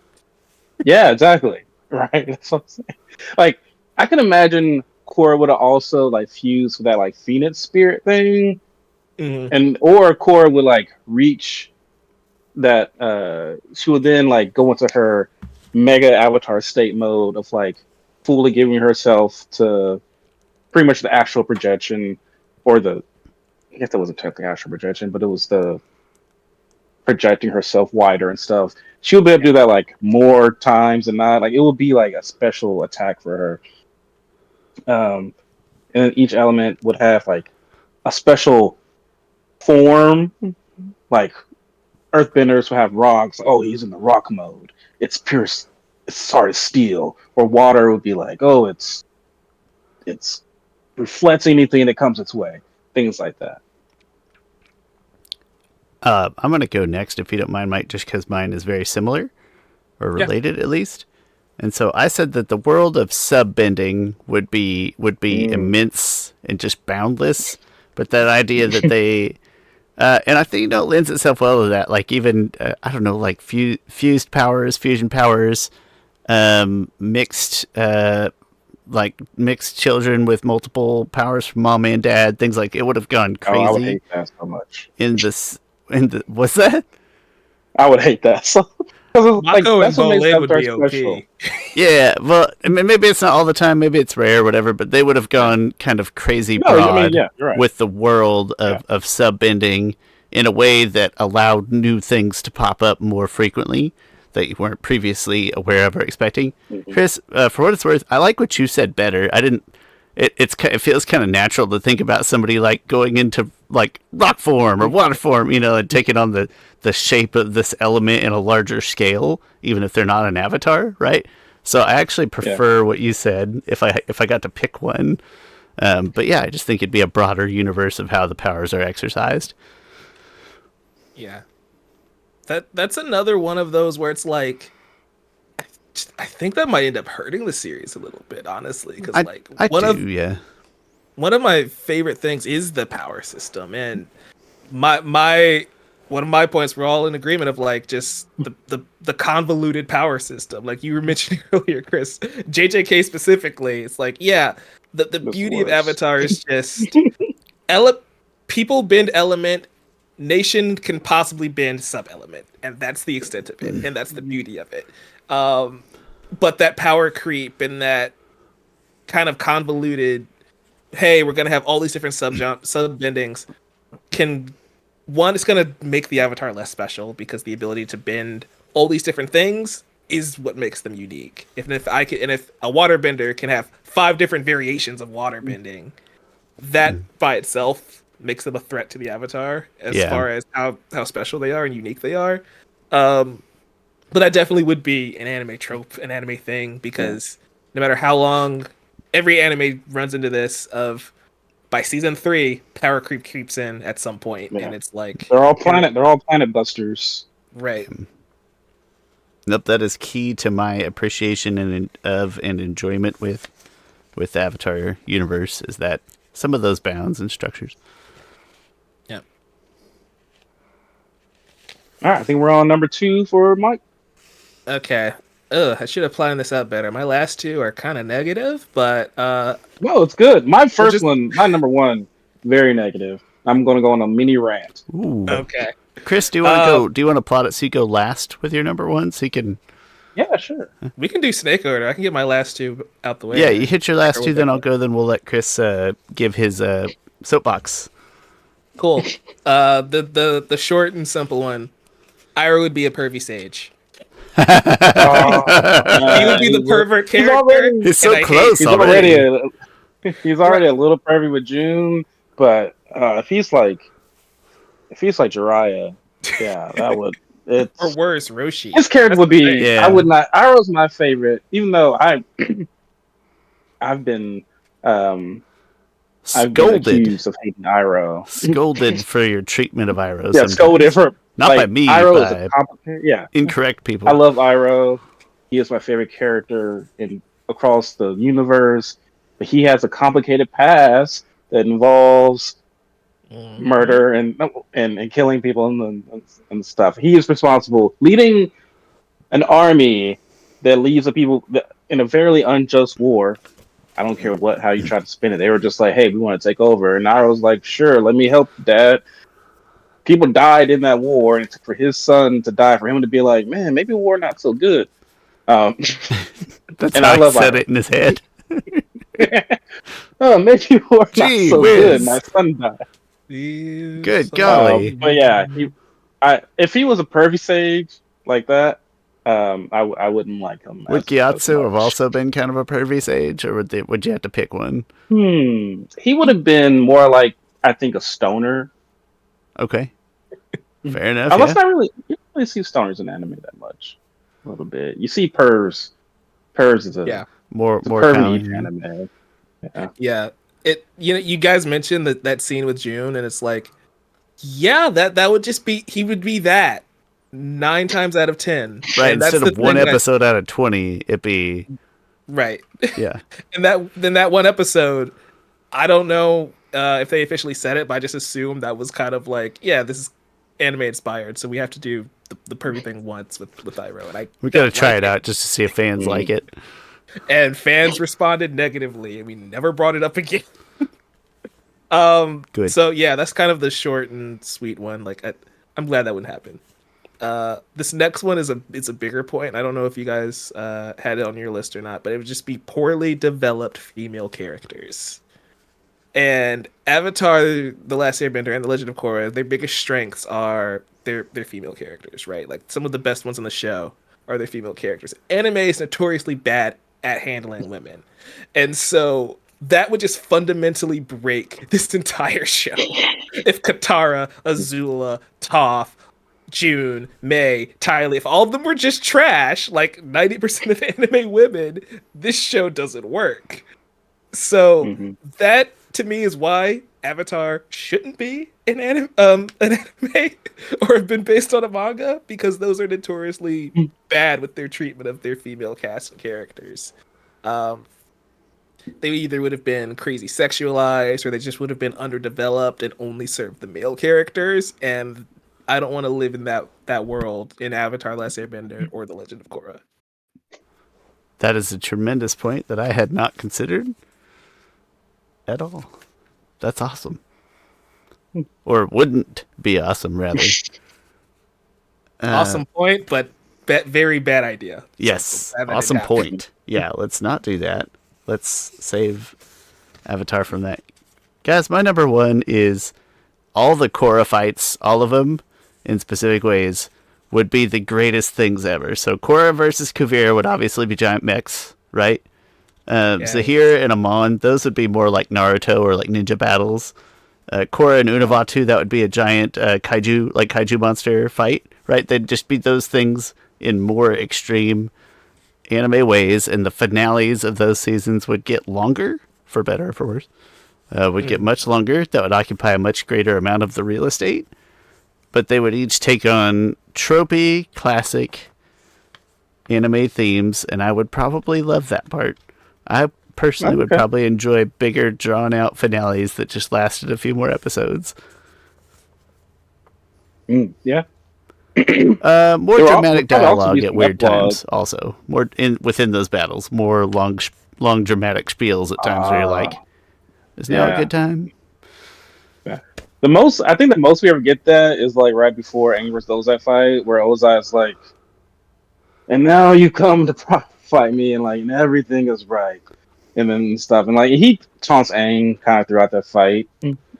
Yeah, exactly. Right. That's what I'm saying. Like, I can imagine Korra would have also like fused with that like Phoenix spirit thing, Mhm. and or Korra would like reach that. She would then like go into her mega avatar state mode of like fully giving herself to pretty much the astral projection, or the I guess that wasn't technically astral projection, but it was the projecting herself wider and stuff. She'll be able to do that like more times than not. Like it will be like a special attack for her. And then each element would have like a special form. Like Earthbenders will have rocks. Oh, he's in the rock mode. It's pure. It's sorry, steel. Or water would be like, oh, it's reflects anything that comes its way. Things like that. I'm gonna go next if you don't mind, Mike, just because mine is very similar or Yeah. related at least. And so I said that the world of sub bending would be immense and just boundless. But that idea that they and I think it lends itself well to that. Like even I don't know, like fused powers, fusion powers, mixed like mixed children with multiple powers from mom and dad. Things like it would have gone Oh, I would crazy hate that so much. in this. In the what's that? I would hate that. So, because like Mako and that's what makes Bolin would Avatar be special. OP. Yeah, well, I mean, maybe it's not all the time. Maybe it's rare, whatever. But they would have gone kind of crazy No, broad I mean, yeah, you're right. with the world Yeah. of sub bending in a way that allowed new things to pop up more frequently that you weren't previously aware of or expecting. Mhm. Chris, for what it's worth, I like what you said better. I didn't. It feels kind of natural to think about somebody like going into like rock form or water form, and taking on the shape of this element in a larger scale, even if they're not an avatar, right? So I actually prefer what you said if I got to pick one. But yeah, I just think it'd be a broader universe of how the powers are exercised. Yeah. That's another one of those where it's like I think that might end up hurting the series a little bit, honestly, because like I do, yeah. one of my favorite things is the power system, and my one of my points we're all in agreement of like just the convoluted power system, like you were mentioning earlier, Chris, JJK specifically. It's like the That's beauty of worse. Avatar is just people bend element. Nation can possibly bend sub element, and that's the extent of it, and that's the beauty of it. but that power creep and that kind of convoluted, hey, we're gonna have all these different sub bendings can one, it's gonna make the avatar less special because the ability to bend all these different things is what makes them unique. If a waterbender can have 5 different variations of water bending, that by itself makes them a threat to the avatar as Yeah. far as how special they are and unique they are. Um, but that definitely would be an anime trope, an anime thing, because no matter how long, every anime runs into this of by season 3, power creep creeps in at some point, Yeah. and it's like They're all planet busters. right. Nope, that is key to my appreciation and enjoyment with the Avatar universe is that some of those bounds and structures. Yeah. All right, I think we're on number 2 for Mike. Okay. Ugh, I should have planned this out better. My last 2 are kind of negative, but No, it's good. My first just one, my number 1, very negative. I'm going to go on a mini rant. Ooh. okay. Chris, do you want to go? Do you want to plot it so you go last with your number 1 so you can? Yeah, sure. We can do snake order. I can get my last 2 out the way. Yeah, you hit your last 2, then I'll go. go. Then we'll let Chris give his soapbox. Cool. The short and simple one. Ira would be a pervy sage. He would be the pervert character. He's so and I hate close He's already. he's already a little pervy with June, but if he's like Jiraiya, yeah, that would or worse, Roshi. his character would be. Yeah. I would not. Iroh's my favorite, even though I've been Scolded, accused of hating Iroh. scolded for your treatment of Iroh. Yeah, sometimes. scolded for Not like, by me, Iroh is by a complicated. Yeah, incorrect people. I love Iroh. He is my favorite character across the universe, but he has a complicated past that involves murder and killing people and stuff. He is responsible leading an army that leaves the people in a very unjust war. I don't care how you try to spin it. They were just like, "Hey, we want to take over," and I was like, "Sure, let me help, Dad." People died in that war, and it took for his son to die for him to be like, "Man, maybe war not so good." That's and how I he love said Iroh. it in his head. Oh, maybe war not Gee so whiz. good. My son died. Good golly. But yeah, if he was a pervy sage like that, I wouldn't like him. Would as Gyatso have much. also been kind of a pervy sage, or would you have to pick one? He would have been more like, I think, a stoner. Okay, fair enough. Unless Yeah. you don't really see stoners in anime that much. A little bit. You see Purrs. Purrs is a More pervy common. anime. Yeah. Yeah. You guys mentioned that scene with June, and it's like, yeah, that would just be he would be that 9 times out of 10. Right. And that's Instead the of one thing episode out of 20, it'd be right. yeah. And that one episode, I don't know if they officially said it, but I just assumed that was kind of like, yeah, this is anime inspired, so we have to do the pervy thing once with Iroh, and We gotta try it out just to see if fans like it. And fans responded negatively, and we never brought it up again. Good. So yeah, that's kind of the short and sweet one. Like I'm glad that wouldn't happen. This next one is a bigger point. I don't know if you guys had it on your list or not, but it would just be poorly developed female characters. And Avatar, The Last Airbender, and The Legend of Korra, their biggest strengths are their female characters, right? Like some of the best ones on the show are their female characters. Anime is notoriously bad at handling women, and so that would just fundamentally break this entire show. If Katara, Azula, Toph, June, May, Tylee, if all of them were just trash, like 90% of anime women, this show doesn't work. So that to me is why Avatar shouldn't be an anime or have been based on a manga, because those are notoriously bad with their treatment of their female cast and characters. They either would have been crazy sexualized, or they just would have been underdeveloped and only served the male characters. And I don't want to live in that world in Avatar: Last Airbender or The Legend of Korra. That is a tremendous point that I had not considered at all. That's awesome. Or wouldn't be awesome, rather. Awesome point, but very bad idea. Yes, So glad that awesome didn't happen. point. Yeah, let's not do that. Let's save Avatar from that. Guys, my number one is all the Korra fights, all of them in specific ways, would be the greatest things ever. So Korra versus Kuvira would obviously be giant mechs, right? Yes. Zahir and Amon, those would be more like Naruto or like ninja battles. Korra and Unavatu, that would be a giant kaiju monster fight, right? They'd just be those things in more extreme anime ways, and the finales of those seasons would get longer, for better or for worse. Would get much longer. That would occupy a much greater amount of the real estate. But they would each take on tropey, classic anime themes, and I would probably love that part. I personally would Okay. probably enjoy bigger, drawn-out finales that just lasted a few more episodes. Yeah. More There dramatic would probably also dialogue be at some weird epilogue. times, also. More within those battles. More long dramatic spiels at times where you're like, is now a Yeah. good time? Yeah. I think the most we ever get that is like right before Aang vs. Ozai fight, where Ozai is like, and now you come to fight me, and like, and everything is right, and then stuff, and like he taunts Aang kind of throughout that fight.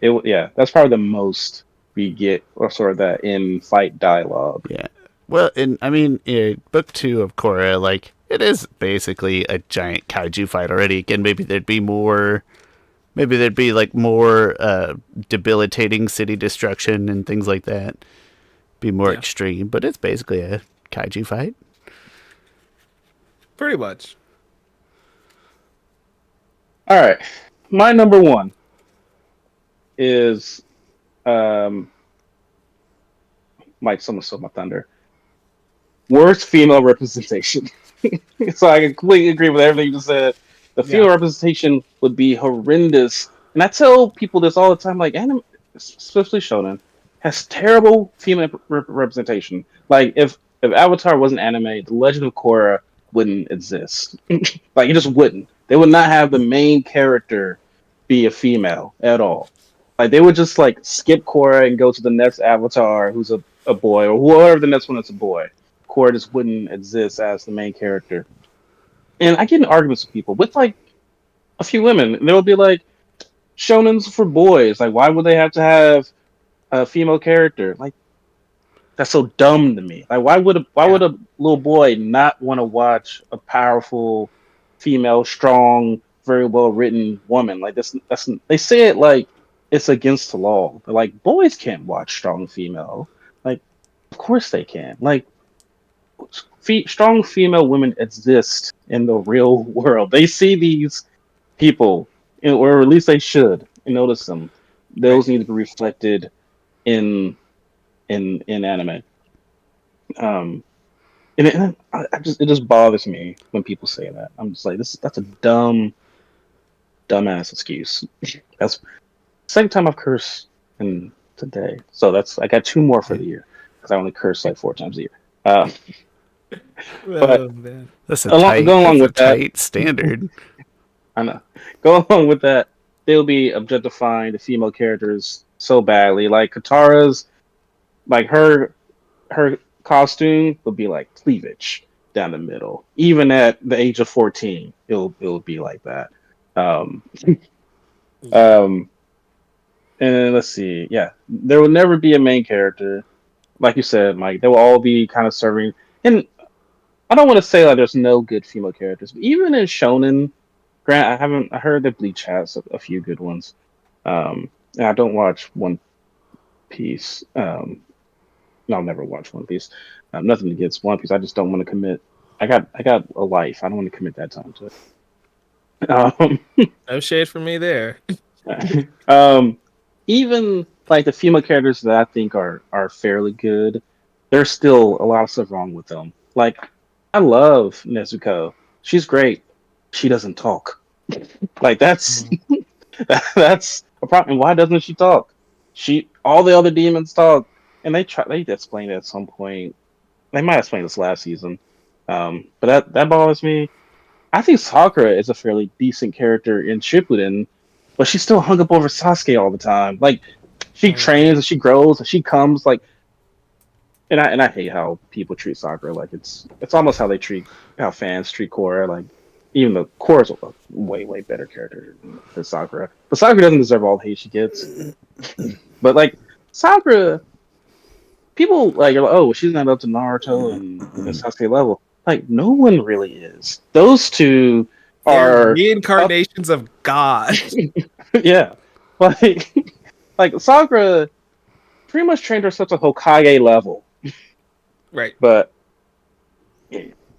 Yeah, that's probably the most we get, or sort of that in fight dialogue. Yeah. Well, and I mean, book 2 of Korra, like, it is basically a giant kaiju fight already. Again, maybe there'd be more. Maybe there'd be like more debilitating city destruction and things like that. Be more Yeah. extreme, but it's basically a kaiju fight. Pretty much. All right, my number one is Mike. Someone stole my thunder. Worst female representation. So I completely agree with everything you just said. The Yeah. female representation would be horrendous, and I tell people this all the time. Like anime, especially shonen, has terrible female representation. Like if Avatar wasn't anime, the Legend of Korra wouldn't exist. Like it just wouldn't. They would not have the main character be a female at all. Like they would just like skip Korra and go to the next Avatar, who's a boy, or whoever the next one that's a boy. Korra just wouldn't exist as the main character. And I get in arguments with people with like a few women, and they'll be like, "Shonen's for boys. Like, why would they have to have a female character? Like, that's so dumb to me. Like, why Yeah. would a little boy not want to watch a powerful female, strong, very well written woman? Like, that's they say it like it's against the law. But like, boys can't watch strong female. Like, of course they can. Like, strong female women exist in the real world. They see these people, or at least they should, and notice them. Right. Those need to be reflected in in anime. Um, it just bothers me when people say that. I'm just like, that's a dumbass excuse. That's the second time I've cursed in today, so I got two more for the year because I only curse like 4 times a year. Uh, but Oh man. going along That's a with that, tight standard. I know. Go along with that, they'll be objectifying the female characters so badly. Like Katara's, like her costume would be like cleavage down the middle. Even at the age of 14, it'll be like that. Um, Yeah. um, and let's see, yeah, there will never be a main character, like you said, Mike. They will all be kind of serving. And I don't want to say like there's no good female characters, but even in shonen, Grant, I heard that Bleach has a few good ones. And I don't watch One Piece. No, I'll never watch One Piece. Nothing against One Piece. I just don't want to commit. I got a life. I don't want to commit that time to it. No shade for me there. Um, even like the female characters that I think are fairly good, there's still a lot of stuff wrong with them. Like I love Nezuko. She's great. She doesn't talk. Like that's Mhm. that's a problem. Why doesn't she talk? All the other demons talk, and they explained it at some point. They might have explained this last season, but that bothers me. I think Sakura is a fairly decent character in Shippuden, but she's still hung up over Sasuke all the time. Like she Mhm. trains and she grows and she comes like and I hate how people treat Sakura. Like it's almost how fans treat Korra. Like even though Korra's a way better character than Sakura, but Sakura doesn't deserve all the hate she gets. But like Sakura, people like are like, oh, she's not up to Naruto and Sasuke level. Like no one really is. Those two They're are up. reincarnations of God. Yeah, like like Sakura pretty much trained herself to Hokage level, Right. but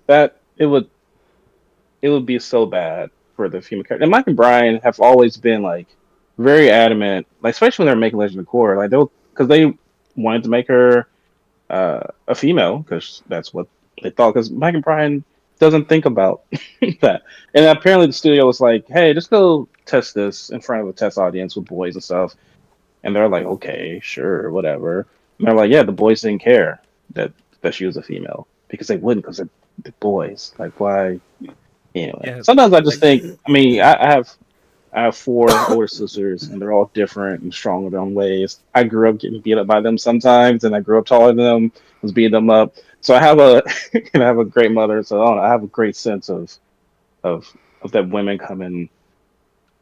that it would be so bad for the female character. And Mike and Brian have always been like very adamant, like especially when they're making Legend of Korra, like they'll because they wanted to make her a female because that's what they thought. Because Mike and Brian doesn't think about that, and apparently the studio was like, "Hey, just go test this in front of a test audience with boys and stuff." And they're like, "Okay, sure, whatever." And they're like, "Yeah, the boys didn't care that she was a female because they wouldn't because they're boys. Like, why?" Anyway, Yeah. sometimes I just Like, think. I mean, I have four older sisters, and they're all different and strong in their own ways. I grew up getting beat up by them sometimes, and I grew up taller than them, was beating them up. So I have a and I have a great mother. So I, don't know, I have a great sense of of that women come in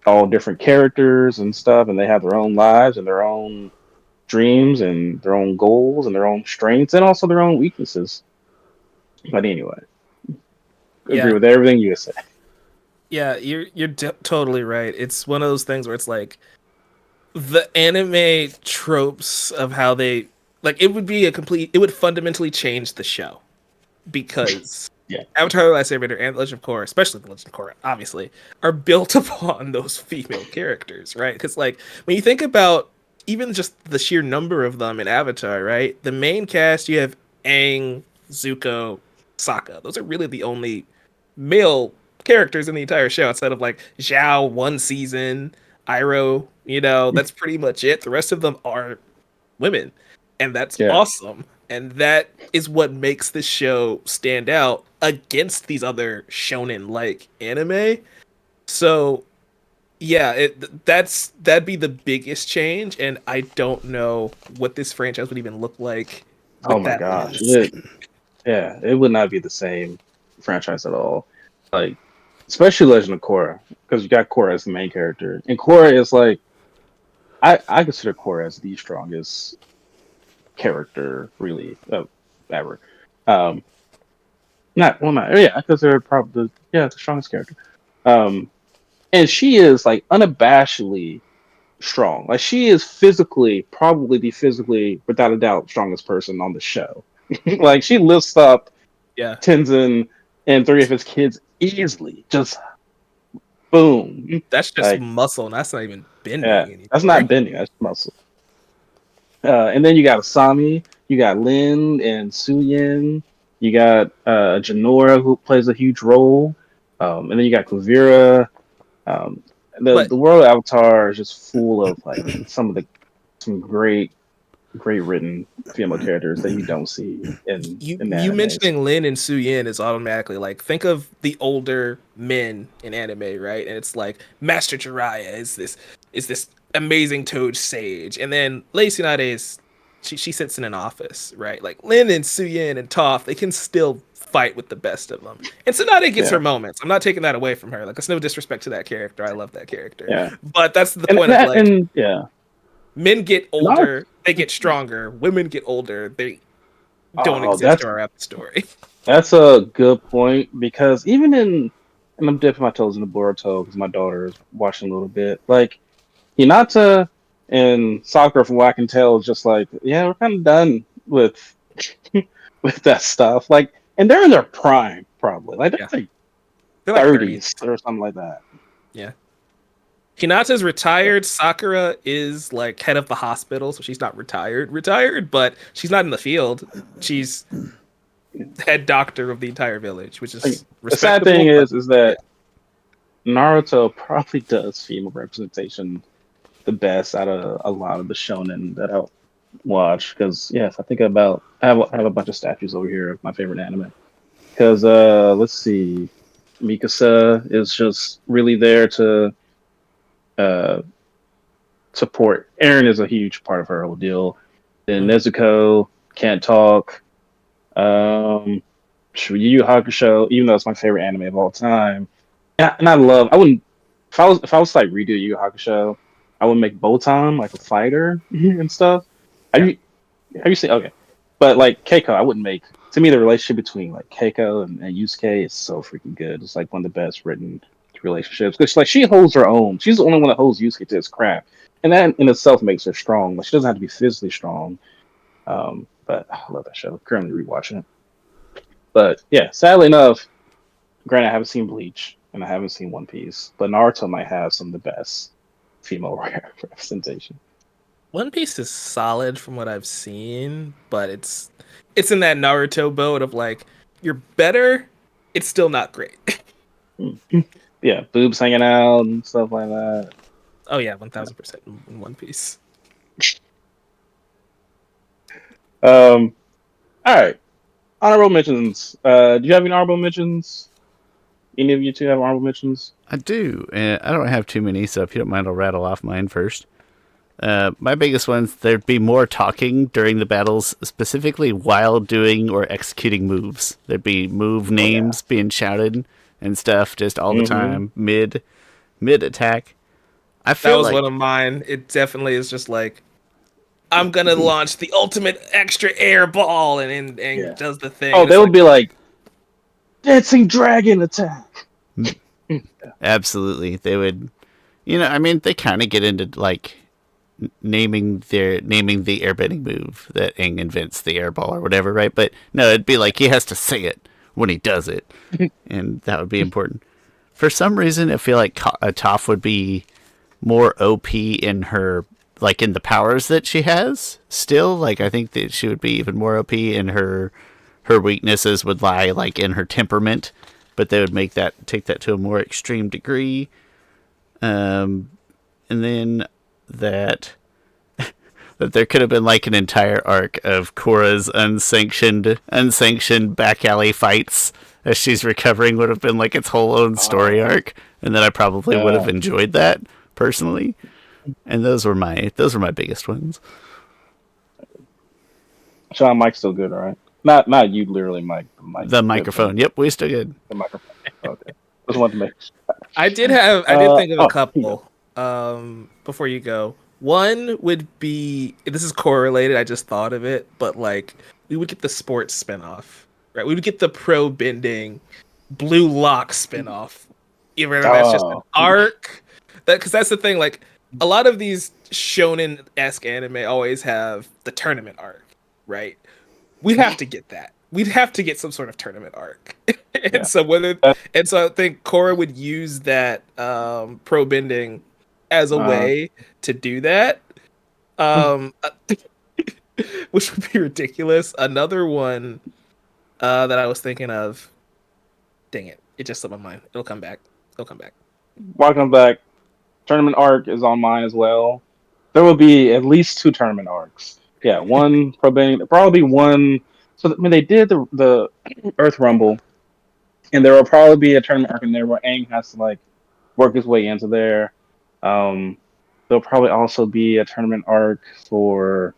all different characters and stuff, and they have their own lives and their own dreams and their own goals and their own strengths and also their own weaknesses. But anyway, agree yeah. with everything you said. Yeah, totally right. It's one of those things where it's like the anime tropes of how they like it would fundamentally change the show because Yeah. Avatar: The Last Airbender and The Legend of Korra, especially The Legend of Korra, obviously, are built upon those female characters, right? Because like when you think about even just the sheer number of them in Avatar, right? The main cast you have Aang, Zuko, Sokka. Those are really the only male characters in the entire show outside of like Zhao one season, Iroh, that's pretty much it. The rest of them are women. And that's Yeah. awesome. And that is what makes this show stand out against these other shonen like anime. So yeah, that'd be the biggest change, and I don't know what this franchise would even look like Oh with my that gosh. lens. Yeah, it would not be the same franchise at all. Like, especially Legend of Korra, because you got Korra as the main character, and Korra is like, I consider Korra as the strongest character really ever. Um, not yeah, I consider her probably the strongest character. Um, and she is like unabashedly strong. Like she is physically probably the physically without a doubt strongest person on the show. Like she lifts up Yeah. Tenzin and three of his kids easily. Just boom. That's just Like, muscle, and that's not even yeah, bending that's anymore. not bending, that's muscle. And then you got Asami, you got Lin and Suyin, you got Janora who plays a huge role, and then you got Kuvira. Um, the But the world of Avatar is just full of like some great written female characters that you don't see in the you animes. mentioning Lin and Su Yin is automatically like think of the older men in anime, right? And it's like Master Jiraiya is this amazing toad sage, and then Lei Tsunade is she sits in an office, right? Like Lin and Su Yin and Toph, they can still fight with the best of them. And Tsunade gets Yeah, her moments. I'm not taking that away from her. Like it's no disrespect to that character. I love that character. yeah, But that's the and point and, of that- like and yeah, men get and our, older, they get stronger. Women get older, they don't oh, exist or are at the story. that's a good point because even and I'm dipping my toes in the Boruto because my daughter is watching a little bit. Like Hinata and Sakura, from what I can tell, is just like, yeah, we're kind of done with with that stuff. Like, and they're in their prime, probably. Like Yeah, they're like they're like 30s. 30s or something like that. Yeah. Hinata's retired. Sakura is like head of the hospital, so she's not retired, but she's not in the field. She's head doctor of the entire village, which Like, is the sad thing respectable. But is yeah, that Naruto probably does female representation the best out of a lot of the shonen that I watch. Because yes, I have a bunch of statues over here of my favorite anime. Because let's see, Mikasa is just really there to uh, support. Eren is a huge part of her whole deal. Then mhm. Nezuko. Can't talk. Um, Yu Yu Hakusho, even though it's my favorite anime of all time. And I love. I wouldn't. If I was to, like redo Yu Yu Hakusho, I would make Botan like a fighter and stuff. Have Yeah. you have you seen? Okay, but like Keiko, I wouldn't make. To me, the relationship between like Keiko and Yusuke is so freaking good. It's like one of the best written relationships because like she holds her own. She's the only one that holds Yusuke to his craft, and that in itself makes her strong. Like she doesn't have to be physically strong. But I love that show. Currently rewatching it. But yeah, sadly enough, granted, I haven't seen Bleach and I haven't seen One Piece, but Naruto might have some of the best female representation. One Piece is solid from what I've seen, but it's in that Naruto boat of like you're better, it's still not great. Yeah, boobs hanging out and stuff like that. Oh yeah, 1000% in One Piece. All right, honorable mentions. Do you have any honorable mentions? Any of you two have honorable mentions? I do. I don't have too many, so if you don't mind, I'll rattle off mine first. My biggest ones, there'd be more talking during the battles, specifically while doing or executing moves. There'd be move names being shouted and stuff just all the time, mid attack. I That feel was like one of mine. It definitely is just like I'm gonna launch the ultimate extra air ball and Yeah. does the thing. Oh, And they it's would like, be like dancing dragon attack. absolutely they would. I mean, they kind of get into like naming the airbending move that Aang invents, the airball or whatever, right? But no, it'd be like he has to say it when he does it, and that would be important. For some reason, I feel like Toph would be more OP in her, like in the powers that she has. Still, like I think that she would be even more OP in her weaknesses would lie like in her temperament, but they would take that to a more extreme degree. And then that there could have been like an entire arc of Korra's unsanctioned back alley fights as she's recovering would have been like its whole own story arc, and then I probably would have enjoyed that personally. And those were my biggest ones. Shawn, Mike's still good, all right? Not you, literally, Mike. The microphone. Yep, we still good. The microphone. Okay. Just wanted to make. I did think of a Oh, couple. Before you go, one would be, this is correlated. I just thought of it, but like we would get the sports spinoff, right? We would get the pro bending Blue Lock spinoff. Either that's just an arc, because that's the thing. Like a lot of these shonen-esque anime always have the tournament arc, right? We'd have to get that. We'd have to get some sort of tournament arc. And so I think Korra would use that pro bending as a way to do that. Which would be ridiculous. Another one that I was thinking of. Dang it. It just slipped my mind. It'll come back. Welcome back. Tournament arc is on mine as well. There will be at least 2 tournament arcs. Yeah, one probably one. So I mean, they did the Earth Rumble, and there will probably be a tournament arc in there where Aang has to like work his way into there. There'll probably also be a tournament arc for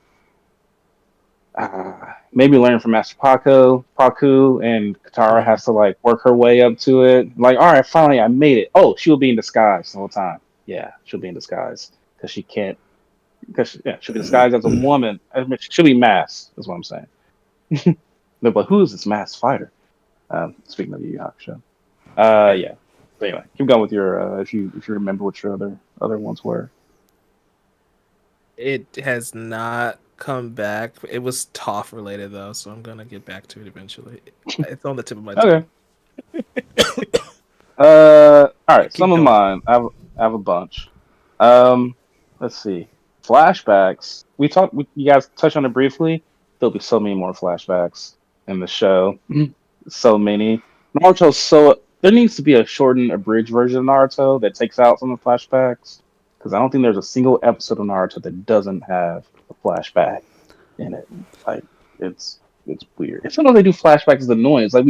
maybe learn from Master Paku, and Katara has to like work her way up to it. Like, all right, finally, I made it. Oh, she'll be in disguise the whole time. Yeah, she'll be in disguise because she can't. Because she'll be disguised as a woman. I mean, she'll be masked. Is what I'm saying. But who is this masked fighter? Speaking of Yu Yu Hakusho. Yeah. But anyway, keep going with your if you remember what your other ones were. It has not come back. It was Toph related though, so I'm gonna get back to it eventually. It's on the tip of my tongue. Okay. All right. Some of mine. I have a bunch. Let's see. Flashbacks. You guys touched on it briefly. There'll be so many more flashbacks in the show. So many. Naruto's so. There needs to be a shortened, abridged version of Naruto that takes out some of the flashbacks. Because I don't think there's a single episode of Naruto that doesn't have a flashback in it. Like it's weird. If sometimes they do flashbacks, it's annoying. It's like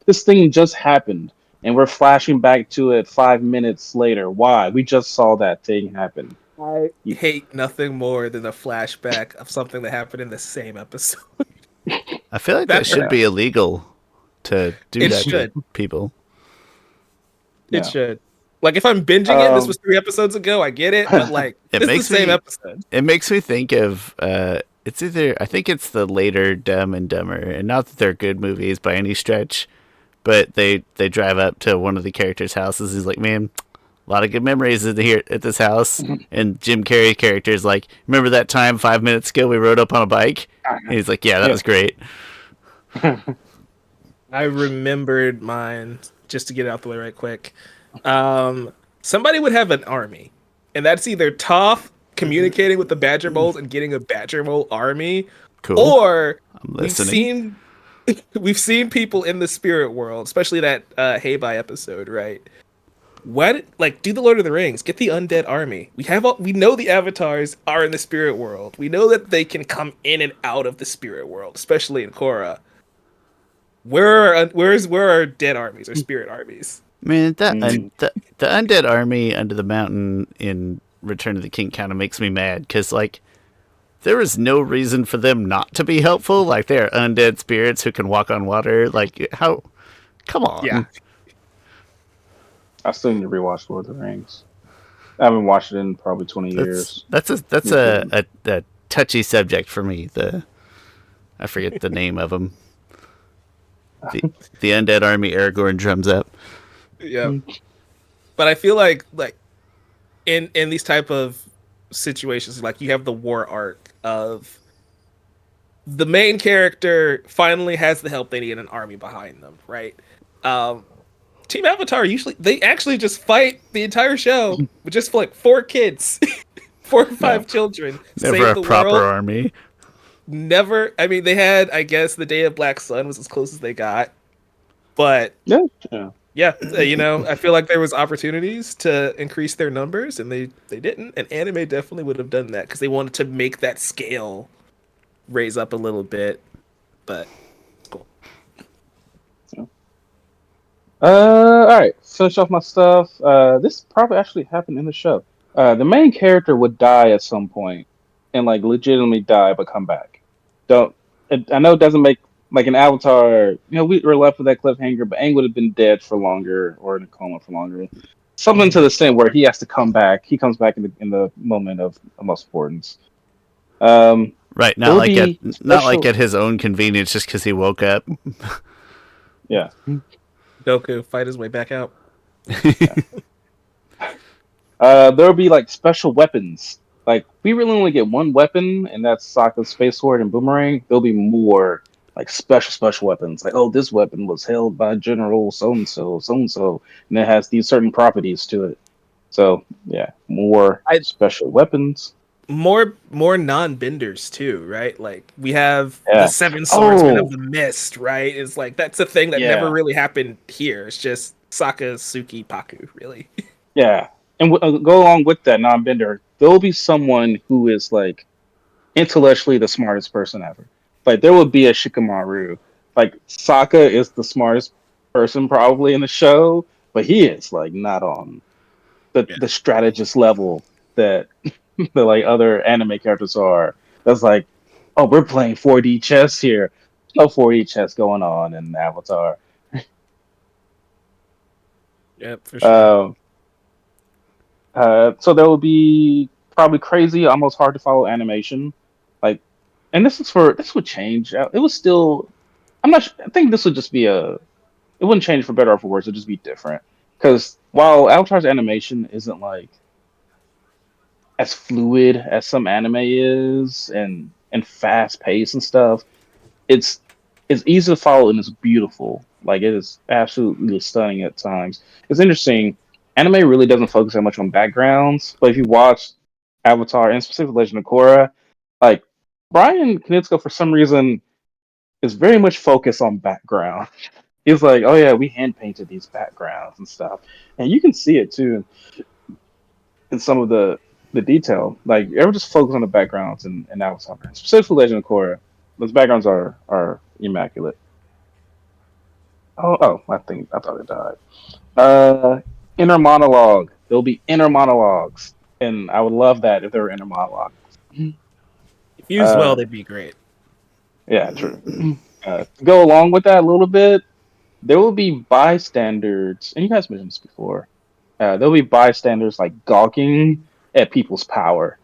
this thing just happened, and we're flashing back to it 5 minutes later. Why? We just saw that thing happen. I You- hate nothing more than a flashback of something that happened in the same episode. I feel like that That should Yeah. be illegal to do it that to should. people. It Yeah. should. Like if I'm binging it and this was 3 episodes ago, I get it. But like It this is the makes same me episode. it makes me think of it's either I think it's the later Dumb and Dumber, and not that they're good movies by any stretch, but they drive up to one of the characters' houses. He's like, man, a lot of good memories in here at this house. And Jim Carrey character's like, remember that time 5 minutes ago we rode up on a bike? And he's like, yeah, that Yeah. was great. I remembered mine just to get it out the way right quick. Somebody would have an army, and that's either Toph communicating with the Badger Moles and getting a Badger Mole army, Cool. or I'm we've listening. seen we've seen people in the spirit world, especially that Heibai episode, right? What like do the Lord of the Rings, get the undead army. We know the avatars are in the spirit world. We know that they can come in and out of the spirit world, especially in Korra. Where are dead armies or spirit armies? Man, Mm. the undead army under the mountain in Return of the King kind of makes me mad because like there is no reason for them not to be helpful. Like they're undead spirits who can walk on water. Like how? Come on. Yeah. I still need to rewatch Lord of the Rings. I haven't watched it in probably 20 That's years. that's Need to- a touchy subject for me. I forget the name of them. The the undead army Aragorn drums up. Yeah. But I feel like in these type of situations, like you have the war arc of the main character finally has the help they need and an army behind them, right? Um, Team Avatar they actually just fight the entire show with just like 4 kids, 4 or 5 children, Never save a the proper world. army. Never. I mean, they had, I guess, the Day of Black Sun was as close as they got, but Yeah. Yeah. yeah, I feel like there was opportunities to increase their numbers, and they didn't. And anime definitely would have done that because they wanted to make that scale raise up a little bit. But cool. All right. Finish off my stuff. This probably actually happened in the show. The main character would die at some point, and like legitimately die, but come back. Don't. I know it doesn't make like an Avatar. You know, we were left with that cliffhanger, but Aang would have been dead for longer or in a coma for longer. Something to the same where he has to come back. He comes back in the moment of most importance. Um, Right, there will be not like special. at his own convenience just because he woke up. Yeah. Goku fight his way back out. There'll be like special weapons. Like we really only get one weapon, and that's Sokka's space sword and boomerang. There'll be more like special weapons. Like, oh, this weapon was held by General so and so, and it has these certain properties to it. So yeah, more I special weapons. more non-benders too, right? Like we have the Yeah. 7 swordsmen of Oh, the mist, right? It's like that's a thing that never yeah, really happened here. It's just Sokka, Suki, Paku, really. yeah. And go along with that non-bender. There'll be someone who is like intellectually the smartest person ever. Like there would be a Shikamaru. Like Sokka is the smartest person probably in the show, but he is like not on Yeah. the strategist level that the like other anime characters are. That's like, oh, we're playing 4D chess here. No 4D chess going on in Avatar. Yep, for sure. Um, so there will be probably crazy, almost hard to follow animation. Like, and this would change. It was still. I'm not. I think this would just be a. It wouldn't change for better or for worse. It'd just be different. Because while Avatar's animation isn't like as fluid as some anime is, and fast paced and stuff, it's it's easy to follow and it's beautiful. Like it is absolutely stunning at times. It's interesting. Anime really doesn't focus that much on backgrounds, but if you watch Avatar and specifically Legend of Korra, like Bryan Knitsko for some reason is very much focused on background. He's like, oh yeah, we hand painted these backgrounds and stuff, and you can see it too in some of the detail. Like, you ever just focus on the backgrounds and Avatar, specifically Legend of Korra. Those backgrounds are immaculate. Oh, I thought it died. Uh, inner monologue. There'll be inner monologues. and I would love that if they were inner monologue. If used well, Uh, they'd be great. yeah, true. To go along with that a little bit, there will be bystanders, and you guys mentioned this before. There'll be bystanders like gawking at people's power.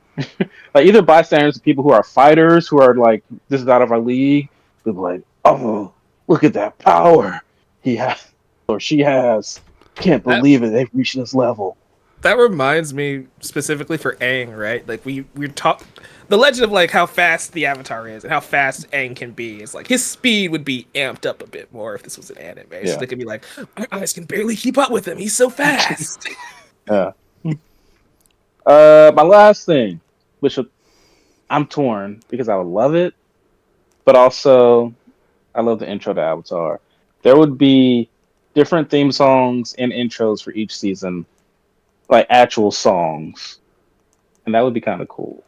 Like either bystanders, people who are fighters, who are like, this is out of our league. They'll be like, oh, look at that power he has or she has. Can't That believe it. They've reached this level. that reminds me specifically for Aang, right? Like we're taught the legend of like how fast the Avatar is and how fast Aang can be. Is like his speed would be amped up a bit more if this was an anime. So Yeah. they could be like, our eyes can barely keep up with him. He's so fast. Yeah. My last thing, which I'm torn because I would love it, but also I love the intro to Avatar. There would be different theme songs and intros for each season, like actual songs, and that would be kind of cool.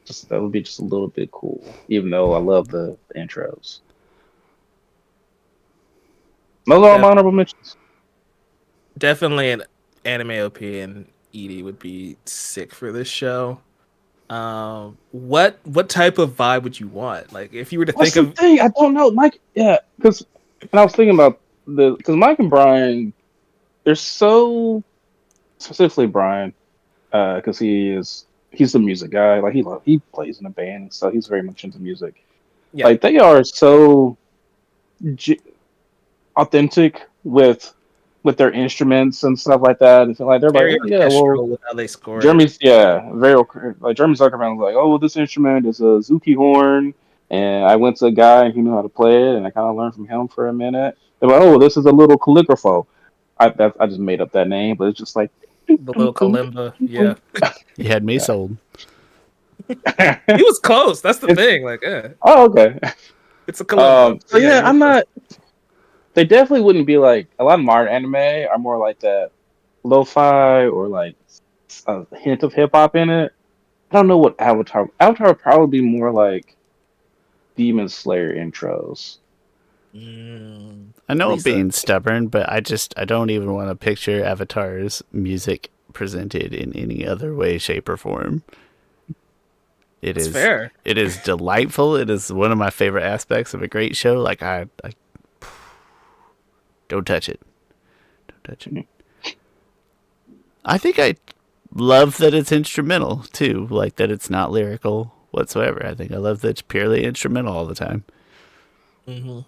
Just that would be just a little bit cool, even though I love the intros. Those are all my Def- honorable mentions. Definitely an anime OP and Edie would be sick for this show. What type of vibe would you want? Like if you were to What's think the of thing? I don't know, Mike. Yeah, because and I was thinking about because Mike and Brian, they're so specifically Brian, because he's the music guy. Like he plays in a band, so he's very much into music. yeah, Like they are so g- authentic with their instruments and stuff like that. And so, like they're like, very oh yeah, well, orchestral with how they score it. Jeremy's very like Jeremy Zuckerman was like, oh, well, this instrument is a Zuki horn, and I went to a guy and he knew how to play it, and I kind of learned from him for a minute. They're like, oh, well, this is a little calligrapho. I just made up that name, but it's just like, The little kalimba, yeah. You had me yeah. sold. He was close. That's the It's, thing. Like, oh, okay. it's a kalimba. So Yeah, yeah, you were I'm close. not. They definitely wouldn't be like a lot of modern anime are more like that lo-fi or like a hint of hip hop in it. I don't know what Avatar would probably be more like Demon Slayer intros. Mm, I know I'm Lisa. being stubborn, but I don't even want to picture Avatar's music presented in any other way, shape, or form. It That's is fair. it is delightful. It is one of my favorite aspects of a great show. Like I don't touch it. Don't touch it. I think I love that it's instrumental too. Like that it's not lyrical whatsoever. I think I love that it's purely instrumental all the time. Hmm.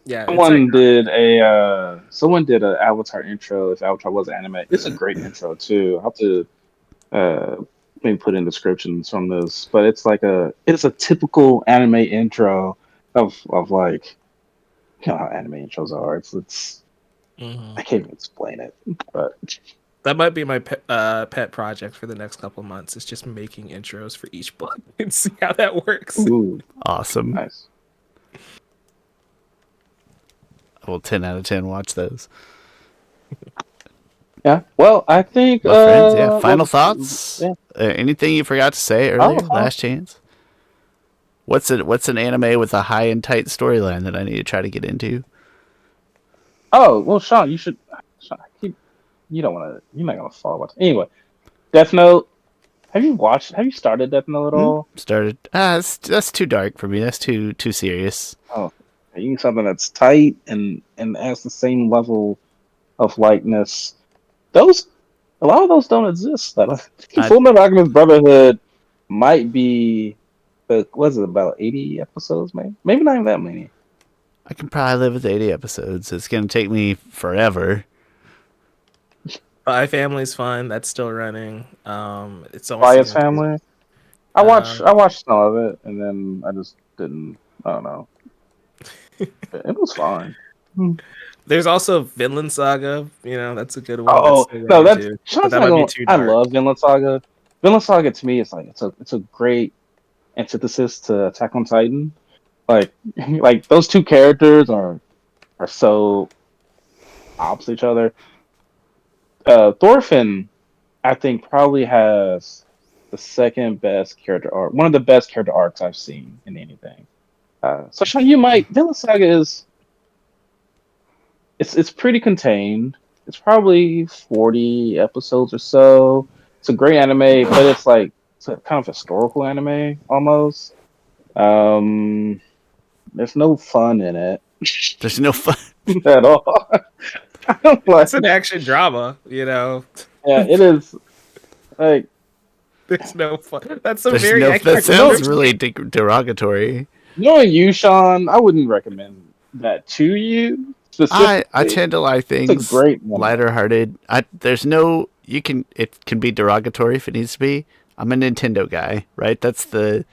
Yeah, it's like Someone did a Avatar intro if Avatar was anime. It's a great intro too. I'll have to uh maybe put in descriptions from this, but it's a typical anime intro of like you know how anime intros are. It's mhm. I can't even explain it, but That might be my pet project for the next couple months. Is just making intros for each book and see how that works. ooh, Awesome. nice. I will 10 out of 10 watch those. Yeah. Well, I think Well, friends, yeah. Final well, thoughts? yeah. Anything you forgot to say Oh, earlier? Last chance. What's an anime with a high and tight storyline that I need to try to get into? oh, well, Sean, you should. Sean, you don't want to. You're not gonna follow it anyway. Death Note. Have you watched? Have you started Death Note at all? Started. That's too dark for me. That's too serious. Oh, you need something that's tight and has the same level of lightness. Those a lot of those don't exist. That I Full Metal Alchemist Brotherhood might be. Was it about 80 episodes? Maybe not even that many. I can probably live with 80 episodes. It's gonna take me forever. Spy Family's fun. That's still running. It's only Spy X season two. Family. Um, I watched some of it and then I just didn't. I don't know. It was fine. there's also Vinland Saga. You know, that's a good one. That's Oh still no, running that's too. But Sean's that not might be going. too I dark. love Vinland Saga. Vinland Saga to me is like it's a great antithesis to Attack on Titan. Like like those two characters are so opposite each other. Thorfinn, I think, probably has the second best character arc, one of the best character arcs I've seen in anything. So Sean, you might Vinland Saga is it's pretty contained. It's probably 40 episodes or so. It's a great anime, but it's like it's a kind of historical anime almost. Um, there's no fun in it There's no fun. at all. I don't like. That's an action drama, you know. Yeah, it is like There's no fun. That's a There's very no. That accurate sounds description. really derogatory. knowing you, Sean. I wouldn't recommend that to you I specifically. tend to like It's a things great anime. lighter hearted. There's no you can it can be derogatory if it needs to be. I'm a Nintendo guy, right? That's the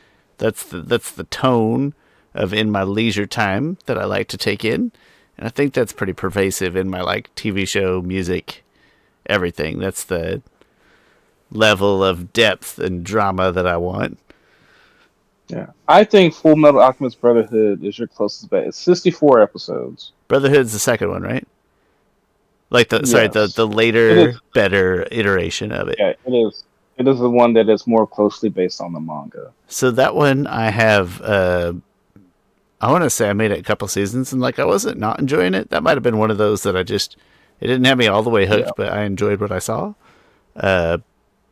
tone of in my leisure time that I like to take in. And I think that's pretty pervasive in my like TV show, music, everything. That's the level of depth and drama that I want. Yeah, I think Full Metal Alchemist Brotherhood is your closest bet. It's 64 episodes. Brotherhood's the second one, right? Like the Yes, it later, is. better iteration of it. Yeah, it is. It is the one that is more closely based on the manga. So that one I have I want to say I made it a couple seasons and like I wasn't not enjoying it. That might have been one of those that it didn't have me all the way Yeah, hooked, but I enjoyed what I saw. Uh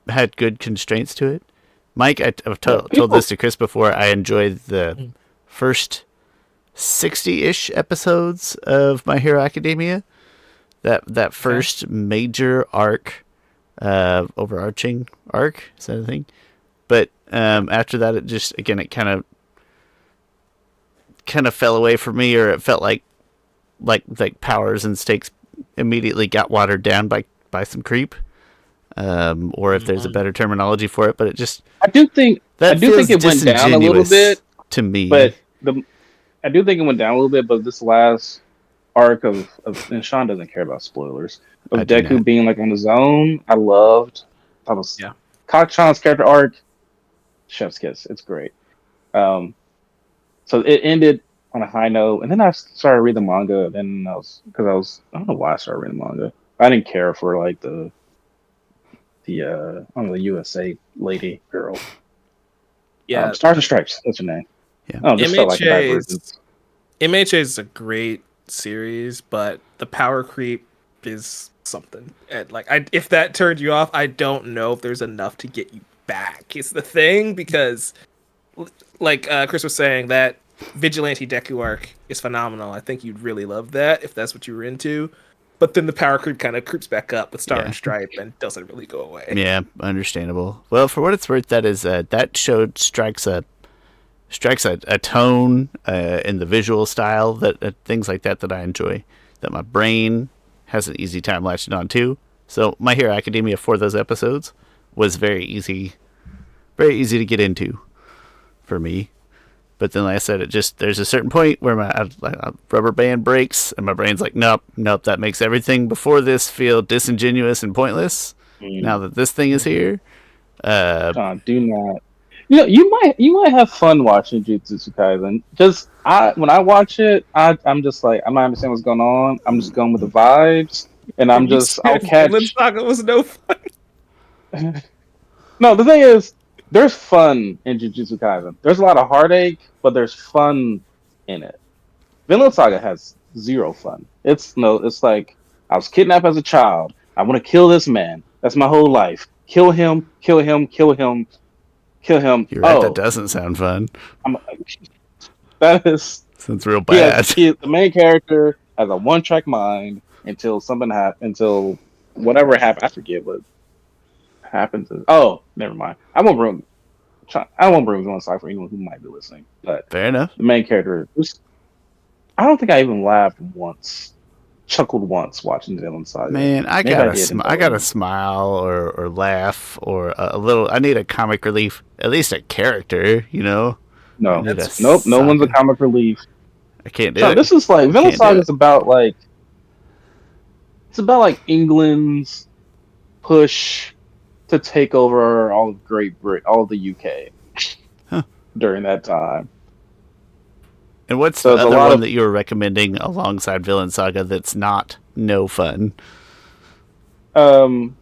had good constraints to it. Mike, I've yeah. told this People. to Chris before. I enjoyed the first 60-ish episodes of My Hero Academia. That Okay. first major arc, overarching arc, is that a thing? But after that, it just again it kind of fell away from me, or it felt like powers and stakes immediately got watered down by some creep, or if there's a Mhm. better terminology for it. But it just I do think. I that do think feels it went down a little disingenuous bit, to me. but the. I do think it went down a little bit, but this last arc of and Sean doesn't care about spoilers of I do Deku not. being like on his own. I loved. That was Yeah. Kak-chan's character arc. Chef's kiss. It's great. Um, so it ended on a high note, and then I started reading the manga. Then I don't know why I started reading manga. I didn't care for like the I don't know, the USA lady girl. Yeah. Stars and Stripes. That's her name. Yeah, Oh, just felt like a MHA is divergence. MHA is a great series, but the power creep is something. And like, if that turned you off, I don't know if there's enough to get you back. It's the thing because, like Chris was saying, that Vigilante Deku arc is phenomenal. I think you'd really love that if that's what you were into. But then the power creep kind of creeps back up with Star yeah, and Stripe and doesn't really go away. yeah. Understandable. Well, for what it's worth, that show strikes a tone in the visual style that things like that I enjoy, that my brain has an easy time latching on to. So My Hero Academia for those episodes was very easy to get into for me. But then, like I said, there's a certain point where my rubber band breaks, and my brain's like, nope, nope, that makes everything before this feel disingenuous and pointless. Now Mm, that this thing is here, uh, Sean, do not. You might have fun watching Jujutsu Kaisen. Just I when I watch it, I'm just like I'm not understanding what's going on. I'm just going with the vibes, and And you said I'll Vinland catch. Saga was no fun. No, the thing is, there's fun in Jujutsu Kaisen. There's a lot of heartache, but there's fun in it. Vinland Saga has zero fun. It's no. It's like I was kidnapped as a child. I want to kill this man. That's my whole life. Kill him. Kill him. Kill him. Kill him. you're right, that Oh, doesn't sound fun. I'm, that is. Sounds real He has. bad. The main character has a one-track mind until something happens. Until whatever happened. I forget what happened to. Oh, never mind. I won't ruin Vinland Saga for anyone who might be listening. But Fair enough. the main character. I don't think I even laughed once, chuckled once watching Vinland Saga. Man, Maybe I did in I gotta Belgium. smile or laugh or a little. I need a comic relief, at least a character. I No, need a nope, no one's a saga. comic relief. I can't do So it. this is like I Vinland can't do Saga it. is about like it's about like England's push to take over all of Great Britain, all of the UK Huh. during that time. And what's So the it's a other lot one of that you were recommending alongside Villain Saga that's not no fun? um.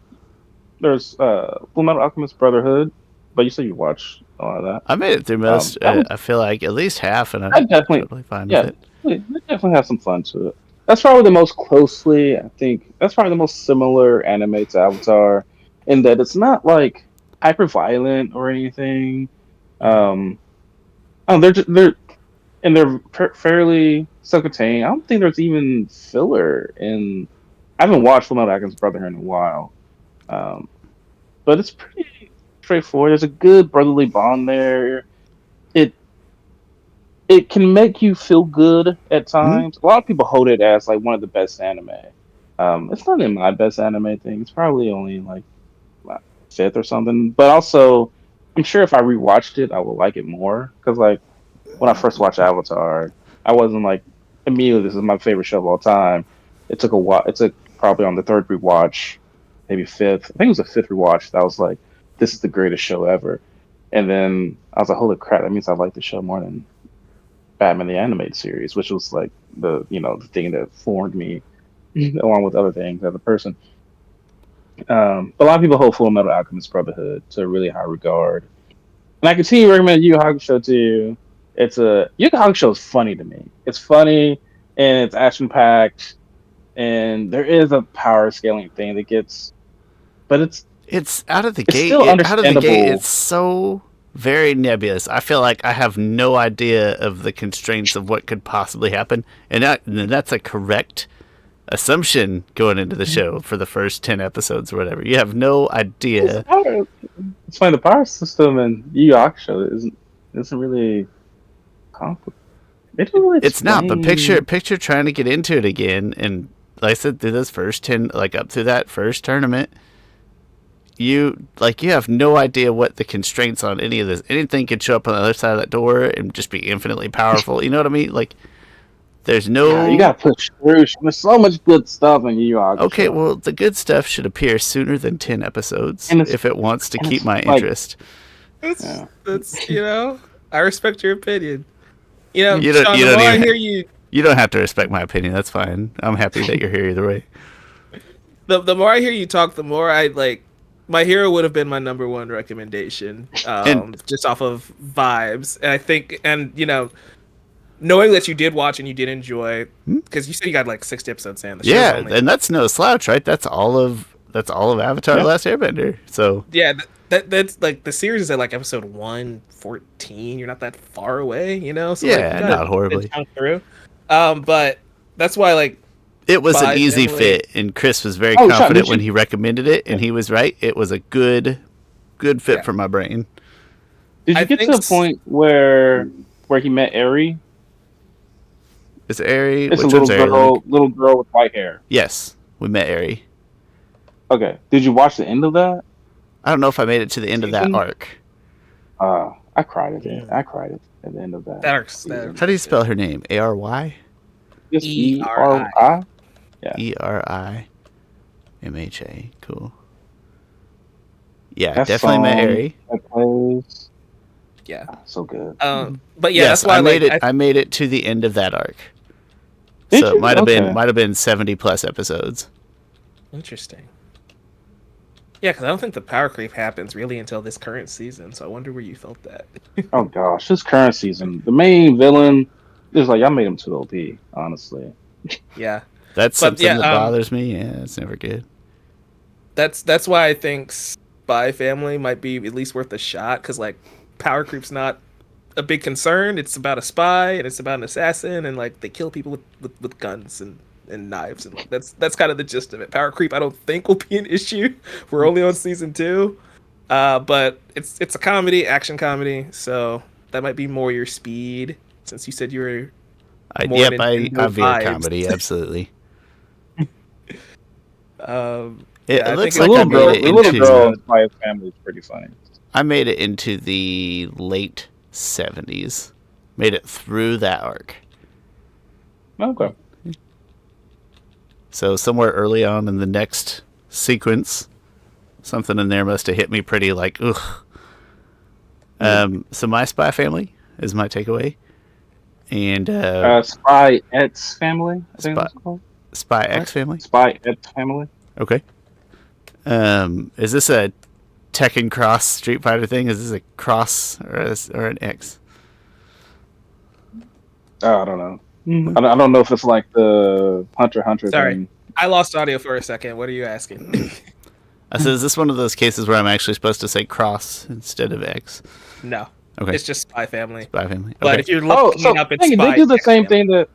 There's Full Metal Alchemist Brotherhood, but you said you watched a lot of I made it through that. most. That was I feel like at least half, and I'm that definitely totally fine with yeah, it. it definitely has some fun to it. that's probably the most closely. I think that's probably the most similar anime to Avatar, in that it's not like hyper violent or anything. Mhm. Um, oh, they're fairly self-contained. I don't think there's even filler in. I haven't watched Fullmetal Alchemist Brotherhood in a while, um, but it's pretty straightforward. There's a good brotherly bond there. It it can make you feel good at Hmm? times. A lot of people hold it as like one of the best anime. It's not in my best anime thing. It's probably only like fifth or something. But also, I'm sure if I rewatched it, I would like it more. Because like when I first watched Avatar, I wasn't like immediately this is my favorite show of all time. It took a while. It took probably on the third rewatch, maybe fifth. I think it was the fifth rewatch that I was like, this is the greatest show ever. And then I was like, holy crap, that means I like the show more than Batman the Animated Series, which was like the thing that formed me along with other things as a person. But a lot of people hold Full Metal Alchemist Brotherhood to a really high regard, and I continue to recommend Yu Yu Hakusho to you. Yu Yu Hakusho is funny to me. It's funny and it's action packed, and there is a power scaling thing that gets, but It's out of the it's gate. still It's understandable. so very nebulous. I feel like I have no idea of the constraints of what could possibly happen, and that's a correct assumption going into the show for the first 10 episodes or whatever. You have no It's idea. power. It's funny. The power system in Yu Yu Hakusho isn't really complicated. They don't really It's not, but explain. picture trying to get into it again, and like I said, through those first 10, like up through that first tournament, you have no idea what the constraints on any of this. Anything could show up on the other side of that door and just be infinitely powerful. You know what I mean? Like there's Yeah, you no. gotta push through. There's so much good stuff in Yu Yu Okay, Hakusho, well, the good stuff should appear sooner than 10 episodes and it's if it wants to and keep it's my like interest. That's yeah. that's I respect your opinion. You don't Shawn, you the don't more I even hear you, you don't have to respect my opinion. That's fine. I'm happy that you're here either way. the more I hear you talk, the more I like. My Hero would have been my number one recommendation, And just off of vibes, and I think, and knowing that you did watch and you did enjoy, because you said you got like 60 episodes in. The show's yeah, only and that's no slouch, right? That's all of Avatar: The Yeah. Last Airbender. So yeah. That's like the series is at like episode 114. You're not that far away, so like you yeah, got a not good horribly. chunk through. But that's why like It was an Spy easy Family. fit, and Chris was very Oh, Sean, confident did when you? he recommended it, Yeah. and he was right. It was a good fit Yeah, for my brain. Did I you get think to the point where he met Eri? Is Airy? It's a Which one's little Airy? girl, little girl with white hair. Yes, we met Airy. Okay. Did you watch the end of that I don't know if I made it to the end of that season? arc. I cried at it. mm, I cried at the end of that that arc's season. How do you really good. spell her name? Ary? Just ERI. ERI. Yeah, ERIMHA. Cool. Yeah, that definitely met song Airy. that plays Yeah. so good. But yeah, Yes, that's why I made like it. I made it to the end of that arc. Did So it you? Okay. might have been 70 plus episodes. interesting. Yeah, because I don't think the power creep happens really until this current season. So I wonder where you felt that. Oh gosh, this current season, the main villain is like y'all made him too OP. Honestly. Yeah, That's but something yeah, that bothers me. Yeah, it's never good. that's why I think Spy Family might be at least worth a shot. Because like power creep's not a big concern. It's about a spy and it's about an assassin, and like they kill people with guns and knives, and like that's kind of the gist of it. Power creep I don't think will be an issue. We're only on season 2. But it's a comedy, action comedy, so that might be more your speed, since you said you were more Yep, I Nintendo veer vibes. comedy absolutely. Yeah, It I think looks The it like I little could made girl, it the be little good girl into stuff. in Spy Family is pretty funny. the late 70s. Made it through that arc. Okay. So somewhere early on in the next sequence, something in there must have hit me pretty like ugh. So my Spy Family is my takeaway, and Spy X Family, I think Spy that's called. Spy Right? X Family. Spy X Family. Okay. Is this a Tekken Cross Street Fighter thing? Is this a cross or an X? Oh, I don't know. I don't know if it's like the Hunter x Hunter Sorry, thing. I lost audio for a second. What are you asking? I said, is this one of those cases where I'm actually supposed to say cross instead of X? No, Okay. it's just Spy Family. Spy Family. But Okay. if you're Oh, looking so it up, it's dang it, Spy they do the same Family.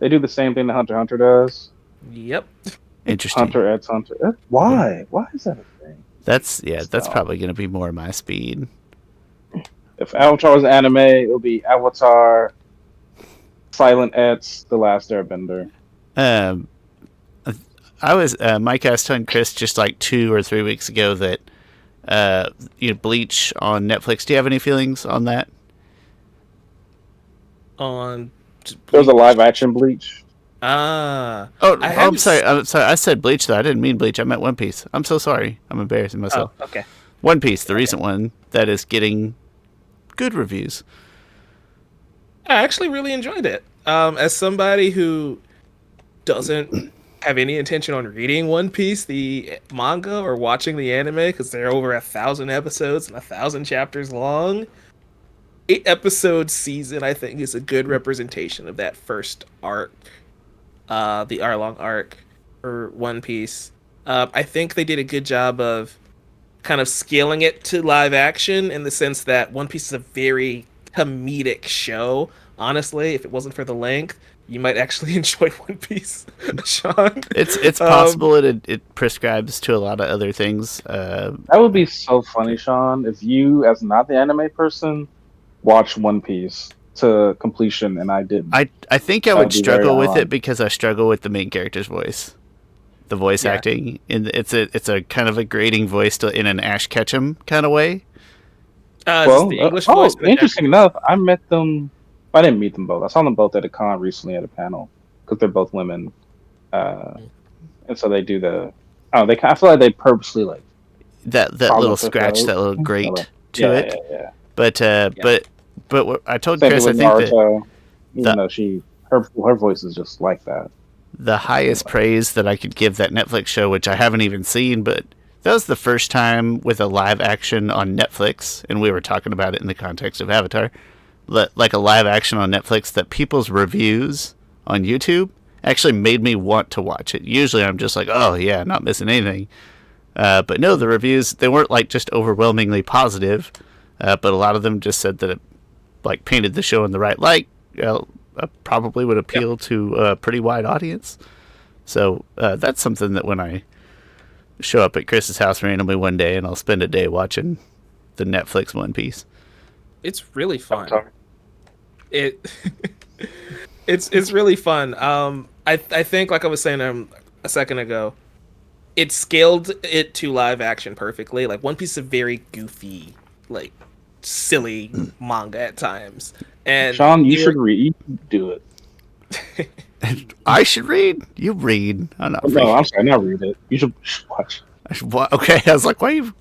thing that Hunter x Hunter does. Yep. Interesting. Hunter x Hunter. Why? Why is that a thing? That's So, probably going to be more my speed. if Avatar was an anime, it would be Avatar, Silent X, The Last Airbender. Um, I was Mike. I was telling Chris just like 2 or 3 weeks ago that Bleach on Netflix. Do you have any feelings on that? On. There was a live action Bleach. Ah. I'm sorry. I said Bleach though. I didn't mean Bleach. I meant One Piece. I'm so sorry. I'm embarrassing myself. Oh, okay. One Piece, the recent one that is getting good reviews. I actually really enjoyed it. As somebody who doesn't have any intention on reading One Piece, the manga, or watching the anime, because they're over 1,000 episodes and 1,000 chapters long, 8-episode season, I think, is a good representation of that first arc, the hour-long arc for One Piece. I think they did a good job of kind of scaling it to live action in the sense that One Piece is a very comedic show. Honestly, if it wasn't for the length, you might actually enjoy One Piece, Shawn. It's possible it prescribes to a lot of other things. That would be so funny, Shawn, if you, as not the anime person, watched One Piece to completion and I didn't. I think I That would would be struggle very with ironic. it because I struggle with the main character's voice, the voice Yeah. acting, and it's a kind of a grating voice in an Ash Ketchum kind of way. Is this the English voice? or the interesting enough, I met them. I didn't meet them both. I saw them both at a con recently at a panel because they're both women, and so they do the. Oh, I feel like they purposely like That follow little the scratch, flow. that little grate to yeah, it. Yeah. But what I told Same Chris, I thing with think that Naruto. the- Even though her voice is just like that. the highest praise that I could give that Netflix show, which I haven't even seen, but that was the first time with a live action on Netflix, and we were talking about it in the context of Avatar, like a live action on Netflix, that people's reviews on YouTube actually made me want to watch it. Usually I'm just like, oh yeah, not missing anything. But no, the reviews, they weren't like just overwhelmingly positive, but a lot of them just said that it like painted the show in the right light. Probably would appeal to a pretty wide audience. So that's something that when I show up at Chris's house randomly one day and I'll spend a day watching the Netflix One Piece. It's really fun. It's really fun. I think, like I was saying a second ago, it scaled it to live action perfectly. Like, One Piece is a very goofy, like silly manga at times. And Shawn, you should read. You should do it. I should read. You read. I'm not. No, I'm sorry, not read it. You should watch. Okay, I was like, why you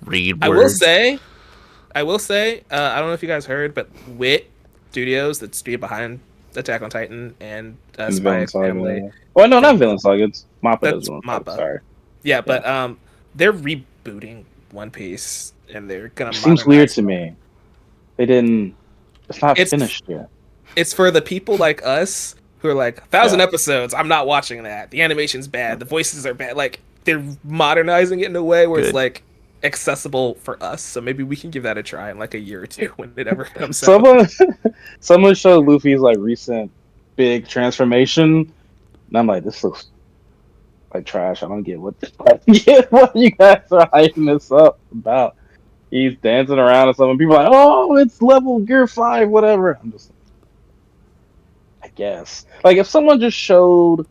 read? I Words? I will say. I don't know if you guys heard, but Wit Studios, that's studio behind Attack on Titan and And Spy Villain X Saga. Family. Well, no, not Villain Saga. It's Mappa. That's Does Villain Saga, Mappa. Sorry. Yeah, but they're rebooting One Piece, and they're gonna. Seems weird to me. They didn't. It's not finished yet. It's for the people like us who are like 1,000 episodes. I'm not watching that. The animation's bad. The voices are bad. Like, they're modernizing it in a way where it's like accessible for us. So maybe we can give that a try in like a year or two when it ever comes out. Someone showed Luffy's like recent big transformation, and I'm like, this looks like trash. I don't get what you guys are hyping this up about. He's dancing around and something. People are like, oh, it's level Gear 5, whatever. I'm just like, I guess. Like, if someone just showed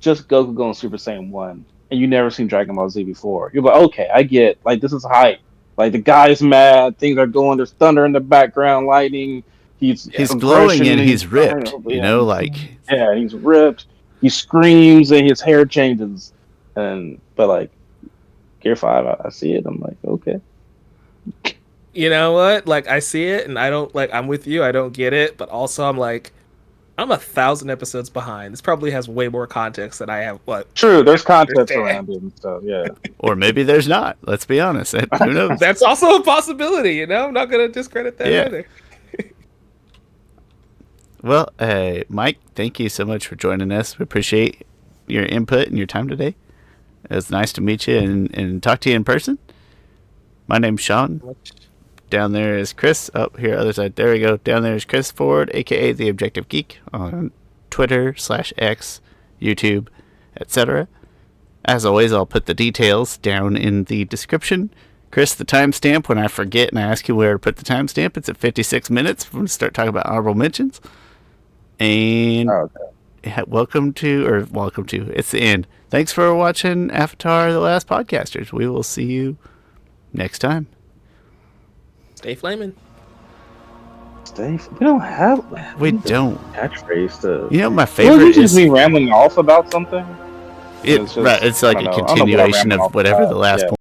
just Goku going Super Saiyan 1, and you never seen Dragon Ball Z before, you're like, okay, I get, like, this is hype. Like, the guy's mad, things are going, there's thunder in the background, lightning, he's glowing and he's ripped, you know, like... Yeah, he's ripped, he screams, and his hair changes. But, like, Gear 5, I see it, I'm like, okay. You know what? Like, I see it, and I don't, like, I'm with you, I don't get it, but also I'm like, I'm 1,000 episodes behind. This probably has way more context than I have. What? True, there's context around it and stuff, yeah. Or maybe there's not. Let's be honest. Who knows? That's also a possibility, you know? I'm not going to discredit that either. Well, Mike, thank you so much for joining us. We appreciate your input and your time today. It was nice to meet you and talk to you in person. My name's Shawn. Down there is Chris. Oh, here, other side. There we go. Down there is Chris Ford, aka The Objective Geek, on Twitter/X, YouTube, etc. As always, I'll put the details down in the description. Chris, the timestamp, when I forget and I ask you where to put the timestamp, it's at 56 minutes. We're going to start talking about honorable mentions. And welcome to, it's the end. Thanks for watching Avatar: The Last Podcasters. We will see you next time. Stay flaming. We don't have. We don't. Catchphrase to. You know, my Well, favorite it's just is. me rambling off about something. It's like a I don't know what I'm continuation of rambling off whatever about. the last Yeah.